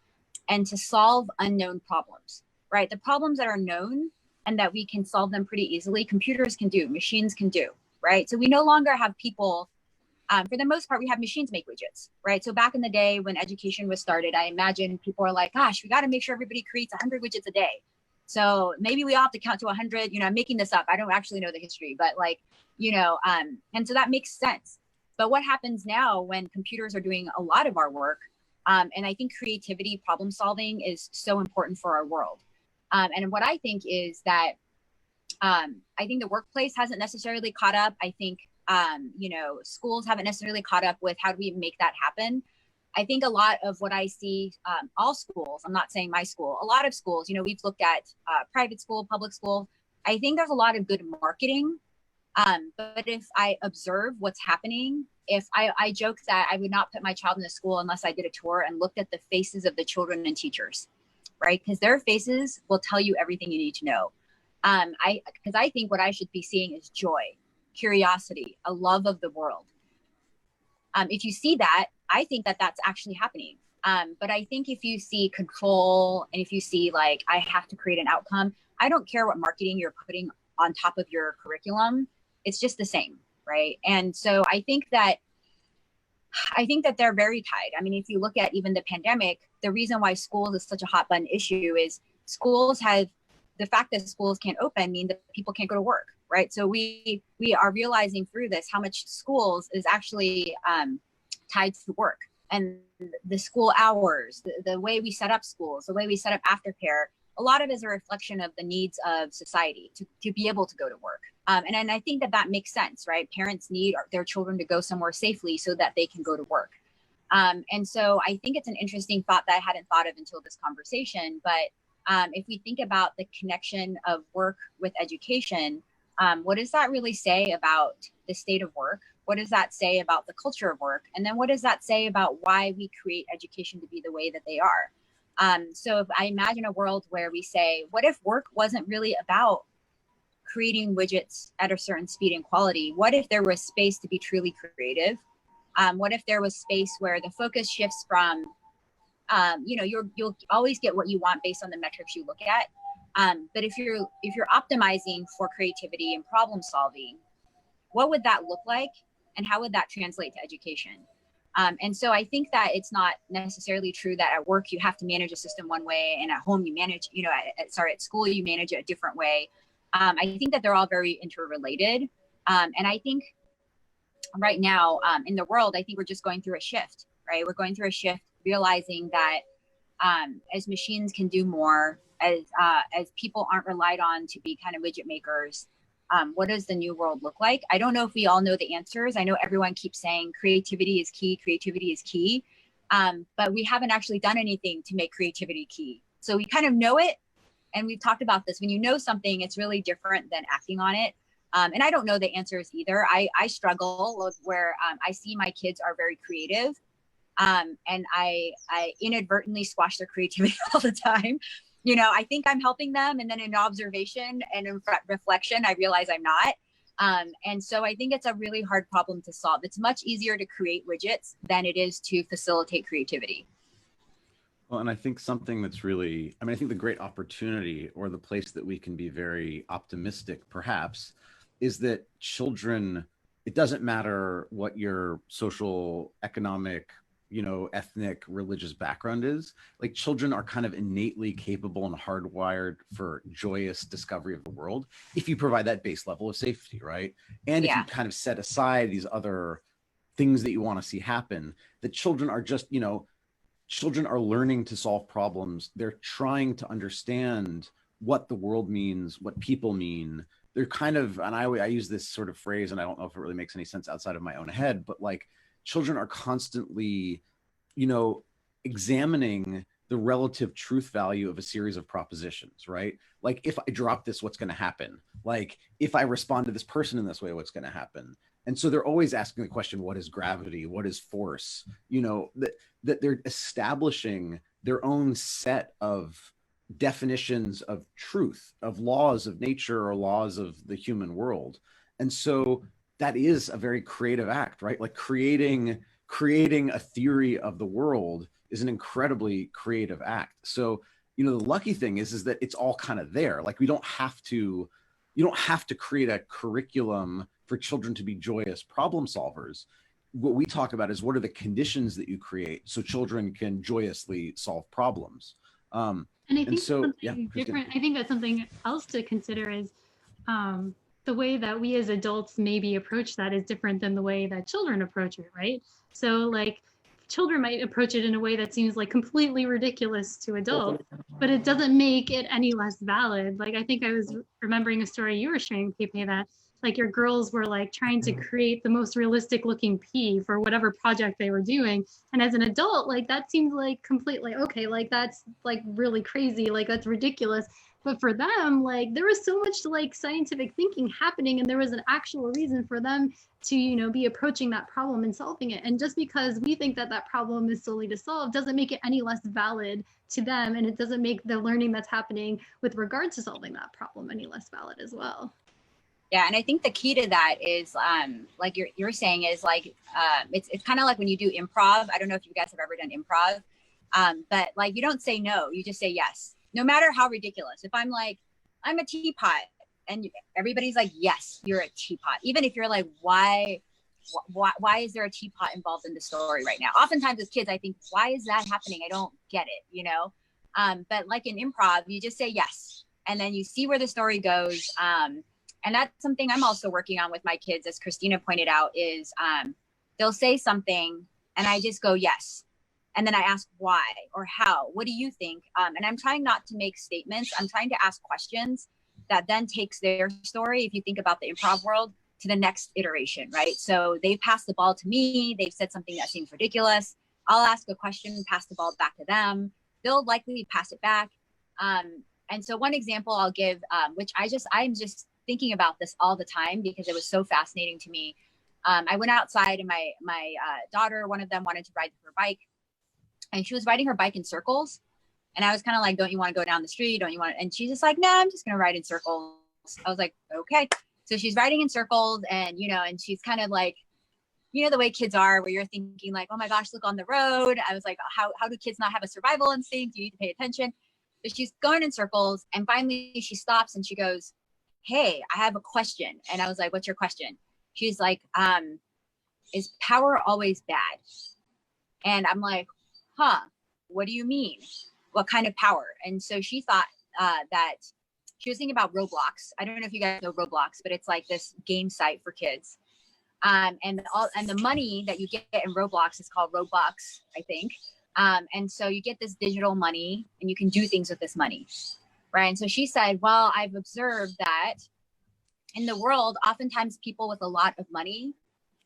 and to solve unknown problems, right? The problems that are known and that we can solve them pretty easily, computers can do, machines can do, right? So we no longer have people, for the most part, we have machines make widgets, right? So back in the day when education was started, I imagine people are like, gosh, we got to make sure everybody creates 100 widgets a day. So maybe we all have to count to 100, I'm making this up. I don't actually know the history, but and so that makes sense. But what happens now when computers are doing a lot of our work, and I think creativity, problem solving is so important for our world. And what I think is that I think the workplace hasn't necessarily caught up. I think, schools haven't necessarily caught up with how do we make that happen. I think a lot of what I see, all schools, I'm not saying my school, a lot of schools, we've looked at private school, public school. I think there's a lot of good marketing. But if I observe what's happening, if I joke that I would not put my child in a school unless I did a tour and looked at the faces of the children and teachers, right? Because their faces will tell you everything you need to know. Because I think what I should be seeing is joy, curiosity, a love of the world. If you see that, I think that that's actually happening. But I think if you see control and if you see like, I have to create an outcome, I don't care what marketing you're putting on top of your curriculum. It's just the same, right? And so I think that they're very tied. I mean, if you look at even the pandemic, the reason why schools is such a hot button issue is the fact that schools can't open means that people can't go to work, right? So we are realizing through this how much schools is actually tied to work and the school hours, the way we set up schools, the way we set up aftercare. A lot of it is a reflection of the needs of society to be able to go to work. And I think that makes sense, right? Parents need their children to go somewhere safely so that they can go to work. And so I think it's an interesting thought that I hadn't thought of until this conversation. But if we think about the connection of work with education, what does that really say about the state of work? What does that say about the culture of work? And then what does that say about why we create education to be the way that they are? So if I imagine a world where we say, what if work wasn't really about creating widgets at a certain speed and quality? What if there was space to be truly creative? What if there was space where the focus shifts from, you'll always get what you want based on the metrics you look at. But if you're optimizing for creativity and problem solving, what would that look like? And how would that translate to education? And so I think that it's not necessarily true that at work you have to manage a system one way and at home you manage, at school you manage it a different way. I think that they're all very interrelated. And I think right now in the world, I think we're just going through a shift, right? We're going through a shift, realizing that as machines can do more, as people aren't relied on to be kind of widget makers, what does the new world look like? I don't know if we all know the answers. I know everyone keeps saying creativity is key, creativity is key, but we haven't actually done anything to make creativity key. So we kind of know it, and we've talked about this. When you know something, it's really different than acting on it. And I don't know the answers either. I struggle with where I see my kids are very creative, and I inadvertently squash their creativity all the time. You know, I think I'm helping them, and then in observation and in reflection, I realize I'm not. And so I think it's a really hard problem to solve. It's much easier to create widgets than it is to facilitate creativity. Well, and I think something that's really, I mean, I think the great opportunity, or the place that we can be very optimistic, perhaps, is that children, it doesn't matter what your social, economic, you know, ethnic, religious background is, like children are kind of innately capable and hardwired for joyous discovery of the world if you provide that base level of safety, right? And if you kind of set aside these other things that you want to see happen, that children are just, you know, children are learning to solve problems. They're trying to understand what the world means, what people mean. They're kind of, and I use this sort of phrase, and I don't know if it really makes any sense outside of my own head, but like children are constantly, you know, examining the relative truth value of a series of propositions, right? Like, if I drop this, what's going to happen? Like, if I respond to this person in this way, what's going to happen? And so they're always asking the question, what is gravity? What is force? You know, that they're establishing their own set of definitions of truth, of laws of nature or laws of the human world. And so that is a very creative act, right? Like creating a theory of the world is an incredibly creative act. So, you know, the lucky thing is that it's all kind of there. Like you don't have to create a curriculum for children to be joyous problem solvers. What we talk about is what are the conditions that you create so children can joyously solve problems. And I think so, different. I think that's something else to consider is the way that we as adults maybe approach that is different than the way that children approach it, right? So like children might approach it in a way that seems like completely ridiculous to adults, but it doesn't make it any less valid. Like I think I was remembering a story you were sharing, Peipei, that like your girls were like trying to create the most realistic looking pea for whatever project they were doing. And as an adult, like that seems like completely okay, like that's like really crazy, like that's ridiculous. But for them, like there was so much like scientific thinking happening, and there was an actual reason for them to, you know, be approaching that problem and solving it. And just because we think that that problem is solely to solve doesn't make it any less valid to them, and it doesn't make the learning that's happening with regard to solving that problem any less valid as well. Yeah, and I think the key to that is, like you're saying, is like it's kind of like when you do improv. I don't know if you guys have ever done improv, but like you don't say no, you just say yes, no matter how ridiculous. If I'm like, I'm a teapot, and everybody's like, yes, you're a teapot, even if you're like, why is there a teapot involved in the story right now? Oftentimes as kids, I think, why is that happening? I don't get it, you know. But like in improv, you just say yes, and then you see where the story goes. And that's something I'm also working on with my kids, as Krystina pointed out, is they'll say something and I just go, yes. And then I ask why or how, what do you think? And I'm trying not to make statements. I'm trying to ask questions that then takes their story, if you think about the improv world, to the next iteration, right? So they've passed the ball to me. They've said something that seems ridiculous. I'll ask a question, pass the ball back to them. They'll likely pass it back. And so one example I'll give, which I'm just thinking about this all the time because it was so fascinating to me. I went outside and my daughter, one of them, wanted to ride her bike, and she was riding her bike in circles. And I was kind of like, don't you want to go down the street? Don't you want to? And she's just like, no, I'm just going to ride in circles. I was like, okay. So she's riding in circles, and, you know, and she's kind of like, you know, the way kids are, where you're thinking like, oh my gosh, look on the road. I was like, how do kids not have a survival instinct? You need to pay attention. So she's going in circles, and finally she stops and she goes, hey, I have a question. And I was like, what's your question? She's like, is power always bad? And I'm like, what do you mean? What kind of power? And so she thought that she was thinking about Roblox. I don't know if you guys know Roblox, but it's like this game site for kids. And the money that you get in Roblox is called Robux, I think. And so you get this digital money, and you can do things with this money. right? And so she said, well, I've observed that in the world, oftentimes people with a lot of money,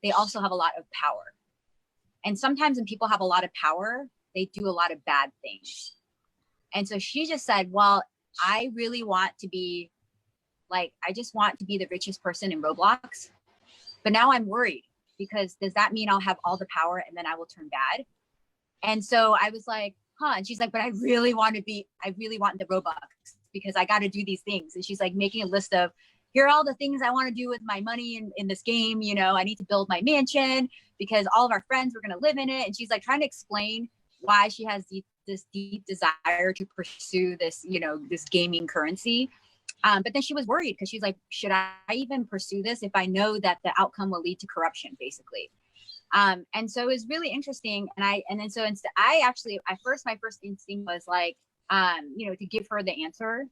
they also have a lot of power. And sometimes when people have a lot of power, they do a lot of bad things. And so she just said, well, I really want to be like, I just want to be the richest person in Roblox. But now I'm worried because does that mean I'll have all the power and then I will turn bad? And so I was like, huh. And she's like, but I really want the Robux because I got to do these things. And she's like making a list of, here are all the things I want to do with my money in this game. You know, I need to build my mansion because all of our friends were going to live in it. And she's like trying to explain why she has this deep desire to pursue this, you know, this gaming currency. But then she was worried because she's like, should I even pursue this if I know that the outcome will lead to corruption, basically? And so it was really interesting. My first instinct was like, you know, to give her the answer.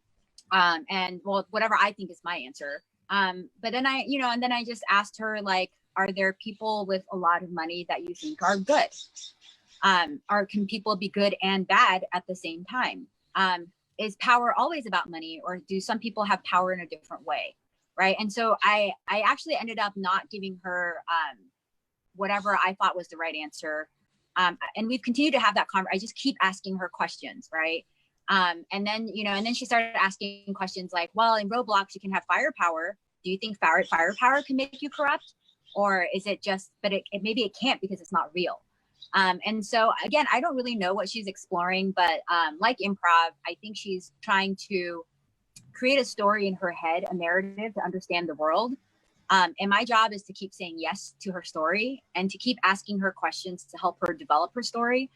And well, whatever I think is my answer. But then I just asked her, like, are there people with a lot of money that you think are good? Or can people be good and bad at the same time? Is power always about money, or do some people have power in a different way? Right. And so I actually ended up not giving her whatever I thought was the right answer. And we've continued to have that conversation. I just keep asking her questions. Right. And then she started asking questions like, well, in Roblox, you can have firepower. Do you think firepower can make you corrupt? Or is it just, but maybe it can't because it's not real. And so again, I don't really know what she's exploring, but like improv, I think she's trying to create a story in her head, a narrative to understand the world. And my job is to keep saying yes to her story and to keep asking her questions to help her develop her story.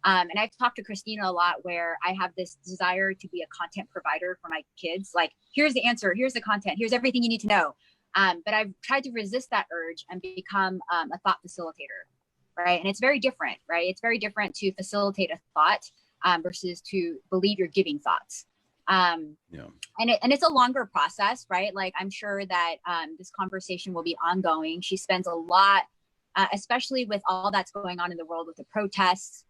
And I've talked to Krystina a lot where I have this desire to be a content provider for my kids. Like, here's the answer, here's the content, here's everything you need to know. But I've tried to resist that urge and become a thought facilitator. Right. And it's very different, right? It's very different to facilitate a thought versus to believe you're giving thoughts. And it's a longer process, right? Like, I'm sure that this conversation will be ongoing. She spends a lot, especially with all that's going on in the world with the protests.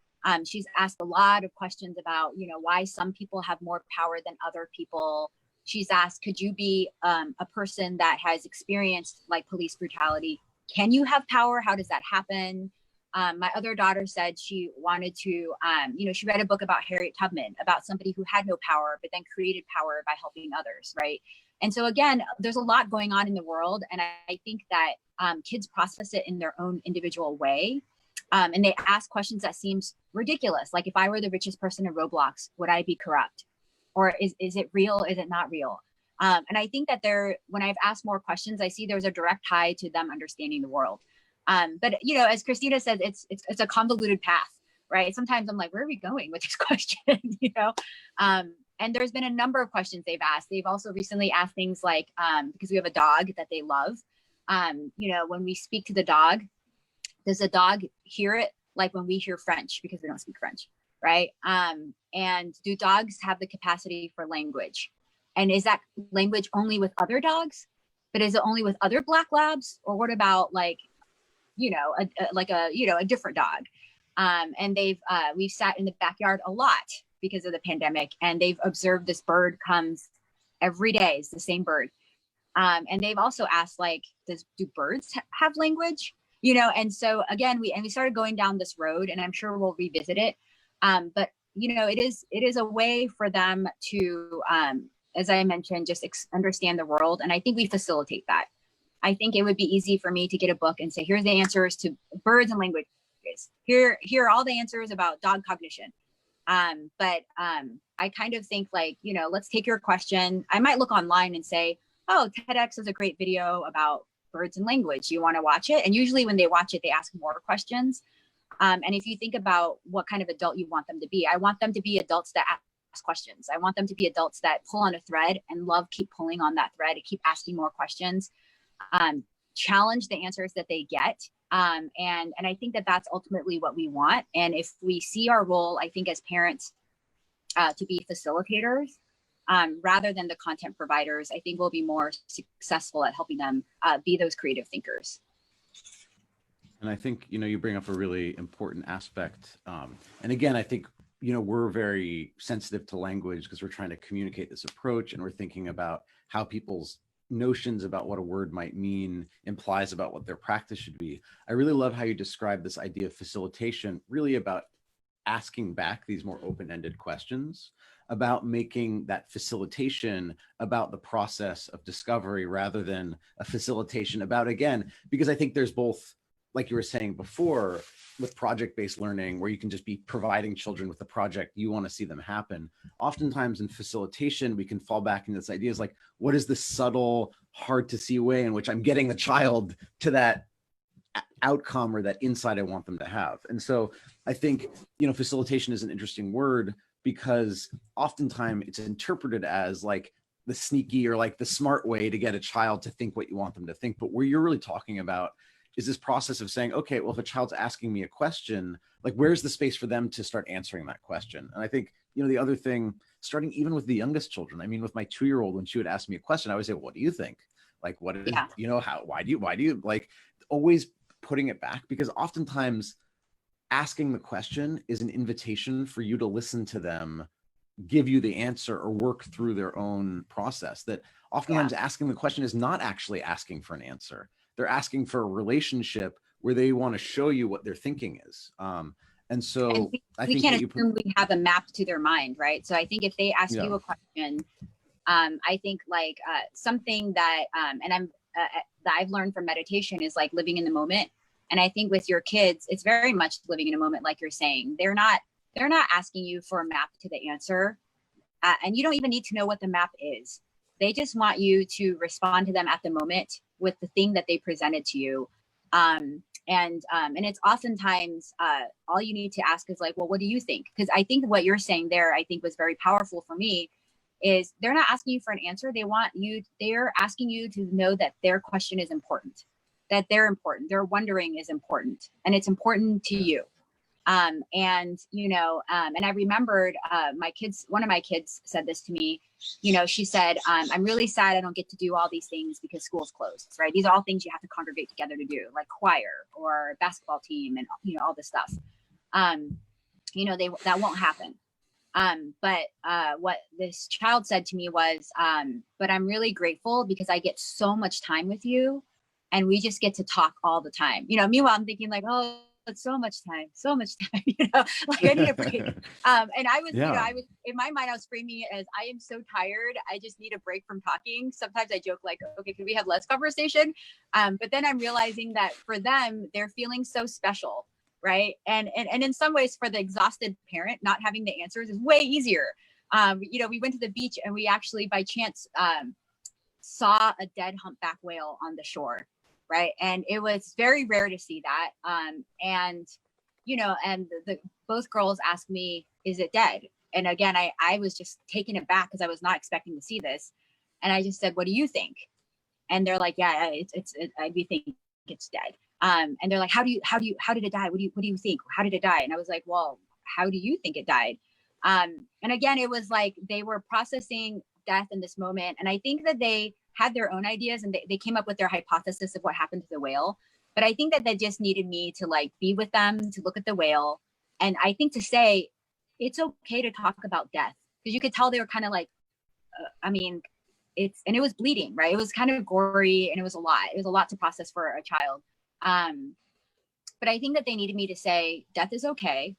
She's asked a lot of questions about, you know, why some people have more power than other people. She's asked, could you be a person that has experienced like police brutality? Can you have power? How does that happen? My other daughter said she wanted to, she read a book about Harriet Tubman, about somebody who had no power, but then created power by helping others, right? And so again, there's a lot going on in the world. And I think that kids process it in their own individual way. And they ask questions that seems ridiculous. Like, if I were the richest person in Roblox, would I be corrupt? Or is it real? Is it not real? And I think that when I've asked more questions, I see there's a direct tie to them understanding the world. But, you know, as Krystina said, it's a convoluted path, right? Sometimes I'm like, where are we going with this question? You know? And there's been a number of questions they've asked. They've also recently asked things like, because we have a dog that they love, when we speak to the dog, does the dog hear it like when we hear French, because we don't speak French, right? And do dogs have the capacity for language? And is that language only with other dogs? But is it only with other Black Labs? Or what about like, a different dog? And we've sat in the backyard a lot because of the pandemic, and they've observed this bird comes every day. It's the same bird. And they've also asked, like, do birds have language? You know, and so again, we started going down this road, and I'm sure we'll revisit it. But you know, it is a way for them to, as I mentioned, just understand the world. And I think we facilitate that. I think it would be easy for me to get a book and say, here's the answers to birds and languages. Here are all the answers about dog cognition. But I kind of think, like, you know, let's take your question. I might look online and say, oh, TEDx is a great video about birds and language. You want to watch it? And usually when they watch it, they ask more questions. And if you think about what kind of adult you want them to be, I want them to be adults that ask questions. I want them to be adults that pull on a thread and keep pulling on that thread and keep asking more questions, challenge the answers that they get. And I think that that's ultimately what we want. And if we see our role, I think as parents, to be facilitators, rather than the content providers, I think we'll be more successful at helping them be those creative thinkers. And I think, you know, you bring up a really important aspect. And again, I think we're very sensitive to language because we're trying to communicate this approach, and we're thinking about how people's notions about what a word might mean implies about what their practice should be. I really love how you describe this idea of facilitation, really about asking back these more open-ended questions, about making that facilitation about the process of discovery rather than a facilitation about, again, because I think there's both, like you were saying before, with project-based learning, where you can just be providing children with the project you want to see them happen. Oftentimes in facilitation, we can fall back into this idea is like, what is the subtle, hard to see way in which I'm getting the child to that outcome or that insight I want them to have? And so I think, facilitation is an interesting word because oftentimes it's interpreted as like the sneaky or like the smart way to get a child to think what you want them to think. But where you're really talking about is this process of saying, okay, well, if a child's asking me a question, like where's the space for them to start answering that question? And I think, the other thing, starting even with the youngest children, I mean, with my 2-year-old, when she would ask me a question, I would say, what do you think? Like, what is, why do you like, always putting it back, because oftentimes asking the question is an invitation for you to listen to them give you the answer or work through their own process. That oftentimes asking the question is not actually asking for an answer. They're asking for a relationship where they want to show you what their thinking is. And so I think we can't assume we have a map to their mind, right? So I think if they ask you a question, I think like something that that I've learned from meditation is like living in the moment. And I think with your kids, it's very much living in a moment, like you're saying. They're not asking you for a map to the answer, and you don't even need to know what the map is. They just want you to respond to them at the moment with the thing that they presented to you. And it's oftentimes all you need to ask is like, well, what do you think? Because I think what you're saying there, I think was very powerful for me, is they're not asking you for an answer. They're asking you to know that their question is important, that they're important. Their wondering is important, and it's important to you. And I remembered one of my kids said this to me. She said, I'm really sad I don't get to do all these things because school's closed, right? These are all things you have to congregate together to do, like choir or basketball team and, all this stuff. That won't happen. But what this child said to me was, but I'm really grateful because I get so much time with you and we just get to talk all the time. Meanwhile, I'm thinking like, oh, it's so much time, like I need a break. And I was, I was in my mind, I was framing it as I am so tired. I just need a break from talking. Sometimes I joke like, okay, can we have less conversation? But then I'm realizing that for them, they're feeling so special. Right. And in some ways for the exhausted parent, not having the answers is way easier. We went to the beach and we actually by chance saw a dead humpback whale on the shore. Right. And it was very rare to see that. And both girls asked me, is it dead? And again, I was just taken aback because I was not expecting to see this. And I just said, what do you think? And they're like, yeah, we think it's dead. And they're like, how did it die? What do you think? How did it die? And I was like, well, how do you think it died? And again, it was like they were processing death in this moment. And I think that they had their own ideas and they came up with their hypothesis of what happened to the whale. But I think that they just needed me to like be with them, to look at the whale. And I think to say, it's okay to talk about death, because you could tell they were kind of like, and it was bleeding, right? It was kind of gory and it was a lot. It was a lot to process for a child. But I think that they needed me to say, death is okay.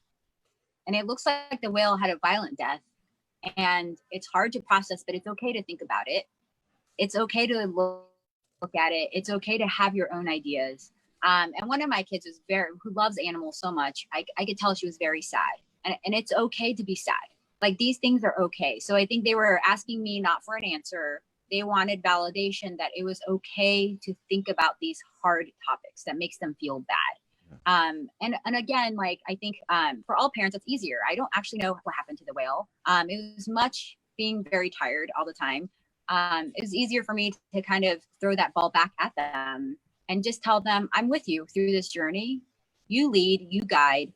And it looks like the whale had a violent death and it's hard to process, but it's okay to think about it. It's okay to look at it. It's okay to have your own ideas. And one of my kids who loves animals so much, I could tell she was very sad, and it's okay to be sad. Like these things are okay. So I think they were asking me not for an answer. They wanted validation that it was okay to think about these hard topics that makes them feel bad. And again, like I think for all parents, it's easier. I don't actually know what happened to the whale. It was much being very tired all the time. It was easier for me to kind of throw that ball back at them and just tell them, I'm with you through this journey. You lead, you guide.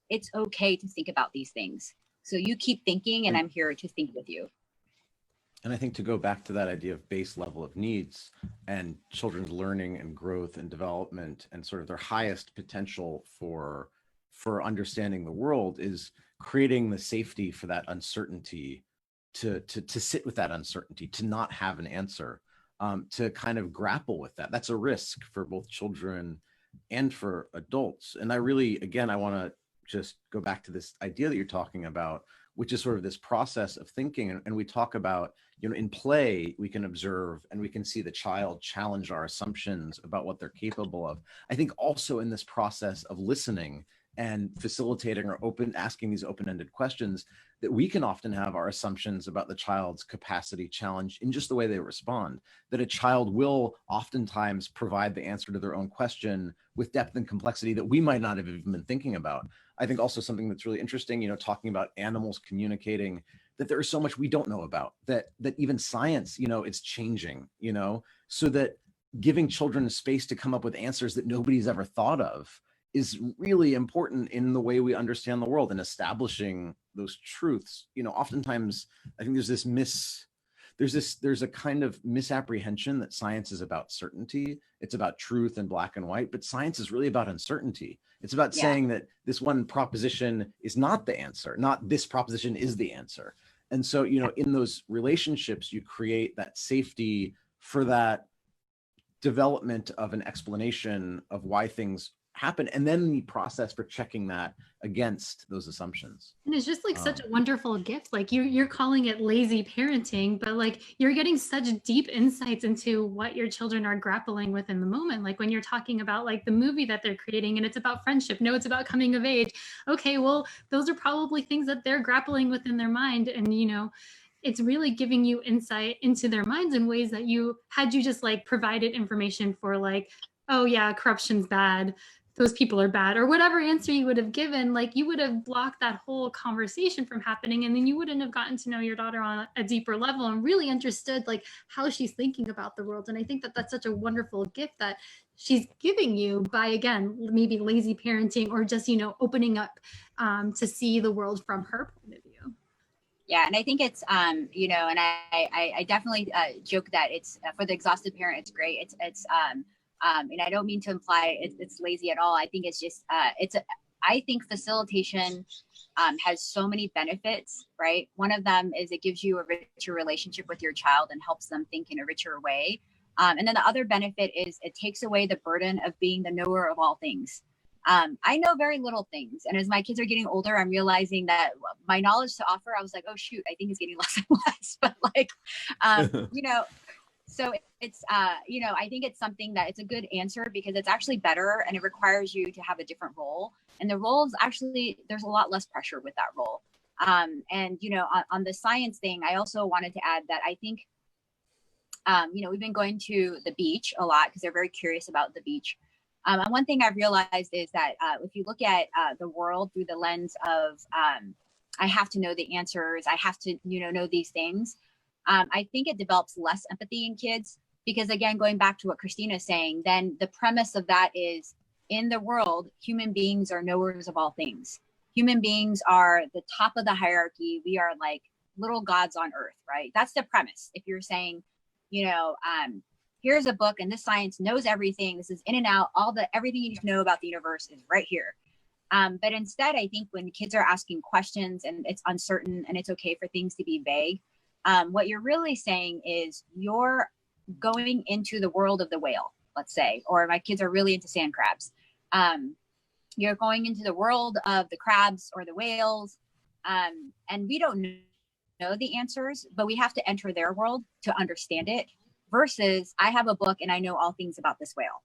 It's okay to think about these things. So you keep thinking and I'm here to think with you. And I think to go back to that idea of base level of needs and children's learning and growth and development and sort of their highest potential for understanding the world is creating the safety for that uncertainty, to sit with that uncertainty, to not have an answer, to kind of grapple with that. That's a risk for both children and for adults. And I really, again, I want to just go back to this idea that you're talking about, which is sort of this process of thinking. And we talk about, in play, we can observe and we can see the child challenge our assumptions about what they're capable of. I think also in this process of listening and facilitating or asking these open-ended questions, that we can often have our assumptions about the child's capacity challenged in just the way they respond, that a child will oftentimes provide the answer to their own question with depth and complexity that we might not have even been thinking about. I think also something that's really interesting, talking about animals communicating, that there is so much we don't know about, that even science, it's changing, so that giving children a space to come up with answers that nobody's ever thought of is really important in the way we understand the world and establishing those truths. Oftentimes I think there's a kind of misapprehension that science is about certainty. It's about truth and black and white, but science is really about uncertainty. It's about saying that this one proposition is not the answer, not this proposition is the answer. And so, in those relationships, you create that safety for that development of an explanation of why things happen, and then the process for checking that against those assumptions. And it's just like such a wonderful gift. Like you're calling it lazy parenting, but like you're getting such deep insights into what your children are grappling with in the moment. Like when you're talking about like the movie that they're creating and it's about friendship, no, it's about coming of age. Okay, well, those are probably things that they're grappling with in their mind. And it's really giving you insight into their minds in ways that you just like provided information for, like, oh yeah, corruption's bad, those people are bad, or whatever answer you would have given, like you would have blocked that whole conversation from happening, and then you wouldn't have gotten to know your daughter on a deeper level and really understood like how she's thinking about the world. And I think that that's such a wonderful gift that she's giving you by, again, maybe lazy parenting or just opening up to see the world from her point of view. Yeah, and I think it's and I definitely joke that it's for the exhausted parent, it's great. It's and I don't mean to imply it's lazy at all. I think it's just I think facilitation has so many benefits, right? One of them is it gives you a richer relationship with your child and helps them think in a richer way. And then the other benefit is it takes away the burden of being the knower of all things. I know very little things. And as my kids are getting older, I'm realizing that my knowledge to offer, I was like, oh, shoot, I think it's getting less and less. But like, so it's, I think it's something that it's a good answer because it's actually better and it requires you to have a different role. And the roles actually, there's a lot less pressure with that role. And, on the science thing, I also wanted to add that I think, we've been going to the beach a lot because they're very curious about the beach. And one thing I've realized is that if you look at the world through the lens of, I have to know the answers, I have to, know these things, I think it develops less empathy in kids because, again, going back to what Krystina is saying, then the premise of that is in the world, human beings are knowers of all things. Human beings are the top of the hierarchy. We are like little gods on earth, right? That's the premise. If you're saying, here's a book and this science knows everything. This is in and out. Everything you need to know about the universe is right here. But instead, I think when kids are asking questions and it's uncertain and it's okay for things to be vague, what you're really saying is you're going into the world of the whale, let's say, or my kids are really into sand crabs. You're going into the world of the crabs or the whales. And we don't know the answers, but we have to enter their world to understand it. Versus I have a book and I know all things about this whale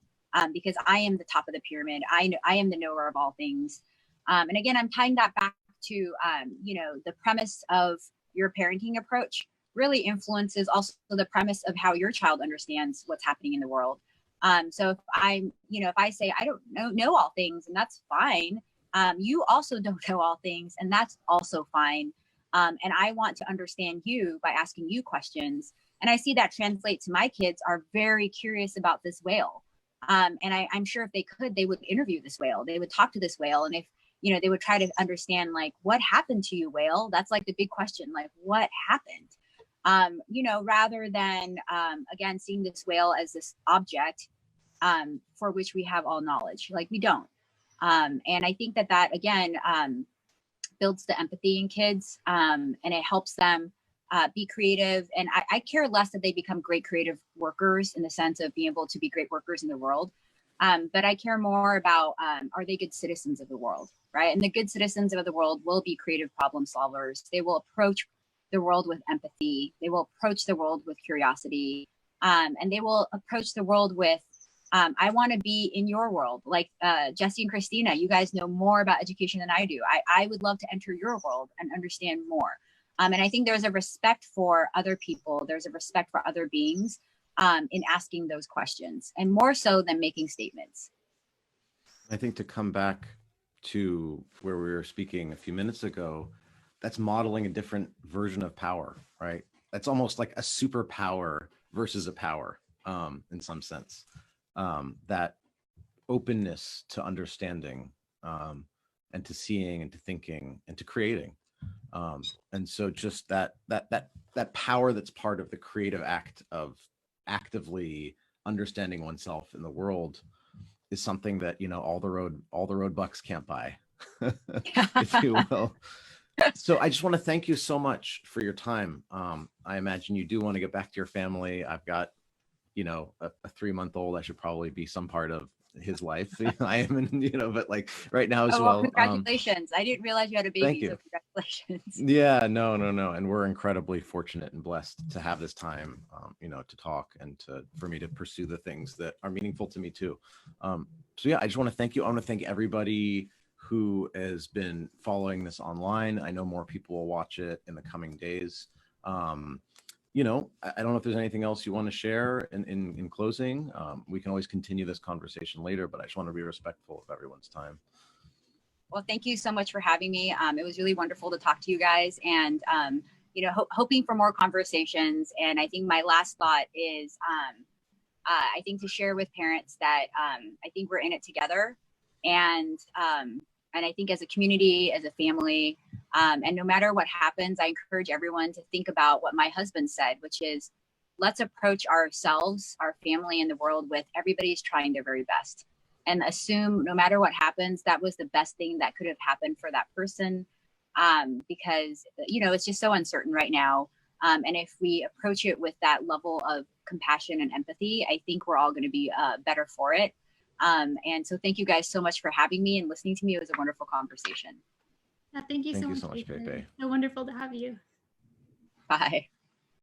because I am the top of the pyramid. I am the knower of all things. And again, I'm tying that back to, the premise of your parenting approach really influences also the premise of how your child understands what's happening in the world. So if if I say I don't know all things, and that's fine. You also don't know all things, and that's also fine. And I want to understand you by asking you questions. And I see that translate to my kids are very curious about this whale. And I'm sure if they could, they would interview this whale. They would talk to this whale. And if, they would try to understand, like, what happened to you, whale? That's like the big question, like, what happened? Rather than, again, seeing this whale as this object for which we have all knowledge, like we don't. And I think that again, builds the empathy in kids, and it helps them be creative. And I care less that they become great creative workers in the sense of being able to be great workers in the world. But I care more about, are they good citizens of the world, right? And the good citizens of the world will be creative problem solvers. They will approach the world with empathy. They will approach the world with curiosity. And they will approach the world with, I want to be in your world. Like Jesse and Christina, you guys know more about education than I do. I would love to enter your world and understand more. And I think there's a respect for other people. There's a respect for other beings in asking those questions, and more so than making statements. I think to come back to where we were speaking a few minutes ago, that's modeling a different version of power, right? That's almost like a superpower versus a power in some sense. That openness to understanding and to seeing and to thinking and to creating. And so just that power that's part of the creative act of actively understanding oneself in the world is something that, you know, all the road bucks can't buy, if you will. So I just want to thank you so much for your time. I imagine you do want to get back to your family. I've got, you know, a 3-month-old. I should probably be some part of his life. I am, in, you know, but like right now as well. Congratulations. I didn't realize you had a baby. Thank you. So congratulations. Yeah, no. And we're incredibly fortunate and blessed to have this time, you know, to talk and for me to pursue the things that are meaningful to me too. So yeah, I just want to thank you. I want to thank everybody who has been following this online. I know more people will watch it in the coming days. You know, I don't know if there's anything else you want to share in closing. We can always continue this conversation later, but I just want to be respectful of everyone's time. Well, thank you so much for having me. It was really wonderful to talk to you guys, and you know, hoping for more conversations. And I think my last thought is, I think to share with parents that I think we're in it together, and I think as a community, as a family, and no matter what happens, I encourage everyone to think about what my husband said, which is, let's approach ourselves, our family, and the world with everybody's trying their very best, and assume no matter what happens, that was the best thing that could have happened for that person, because, you know, it's just so uncertain right now. And if we approach it with that level of compassion and empathy, I think we're all going to be better for it. And so thank you guys so much for having me and listening to me. It was a wonderful conversation. Yeah, thank you so much, Peipei. So wonderful to have you. Bye.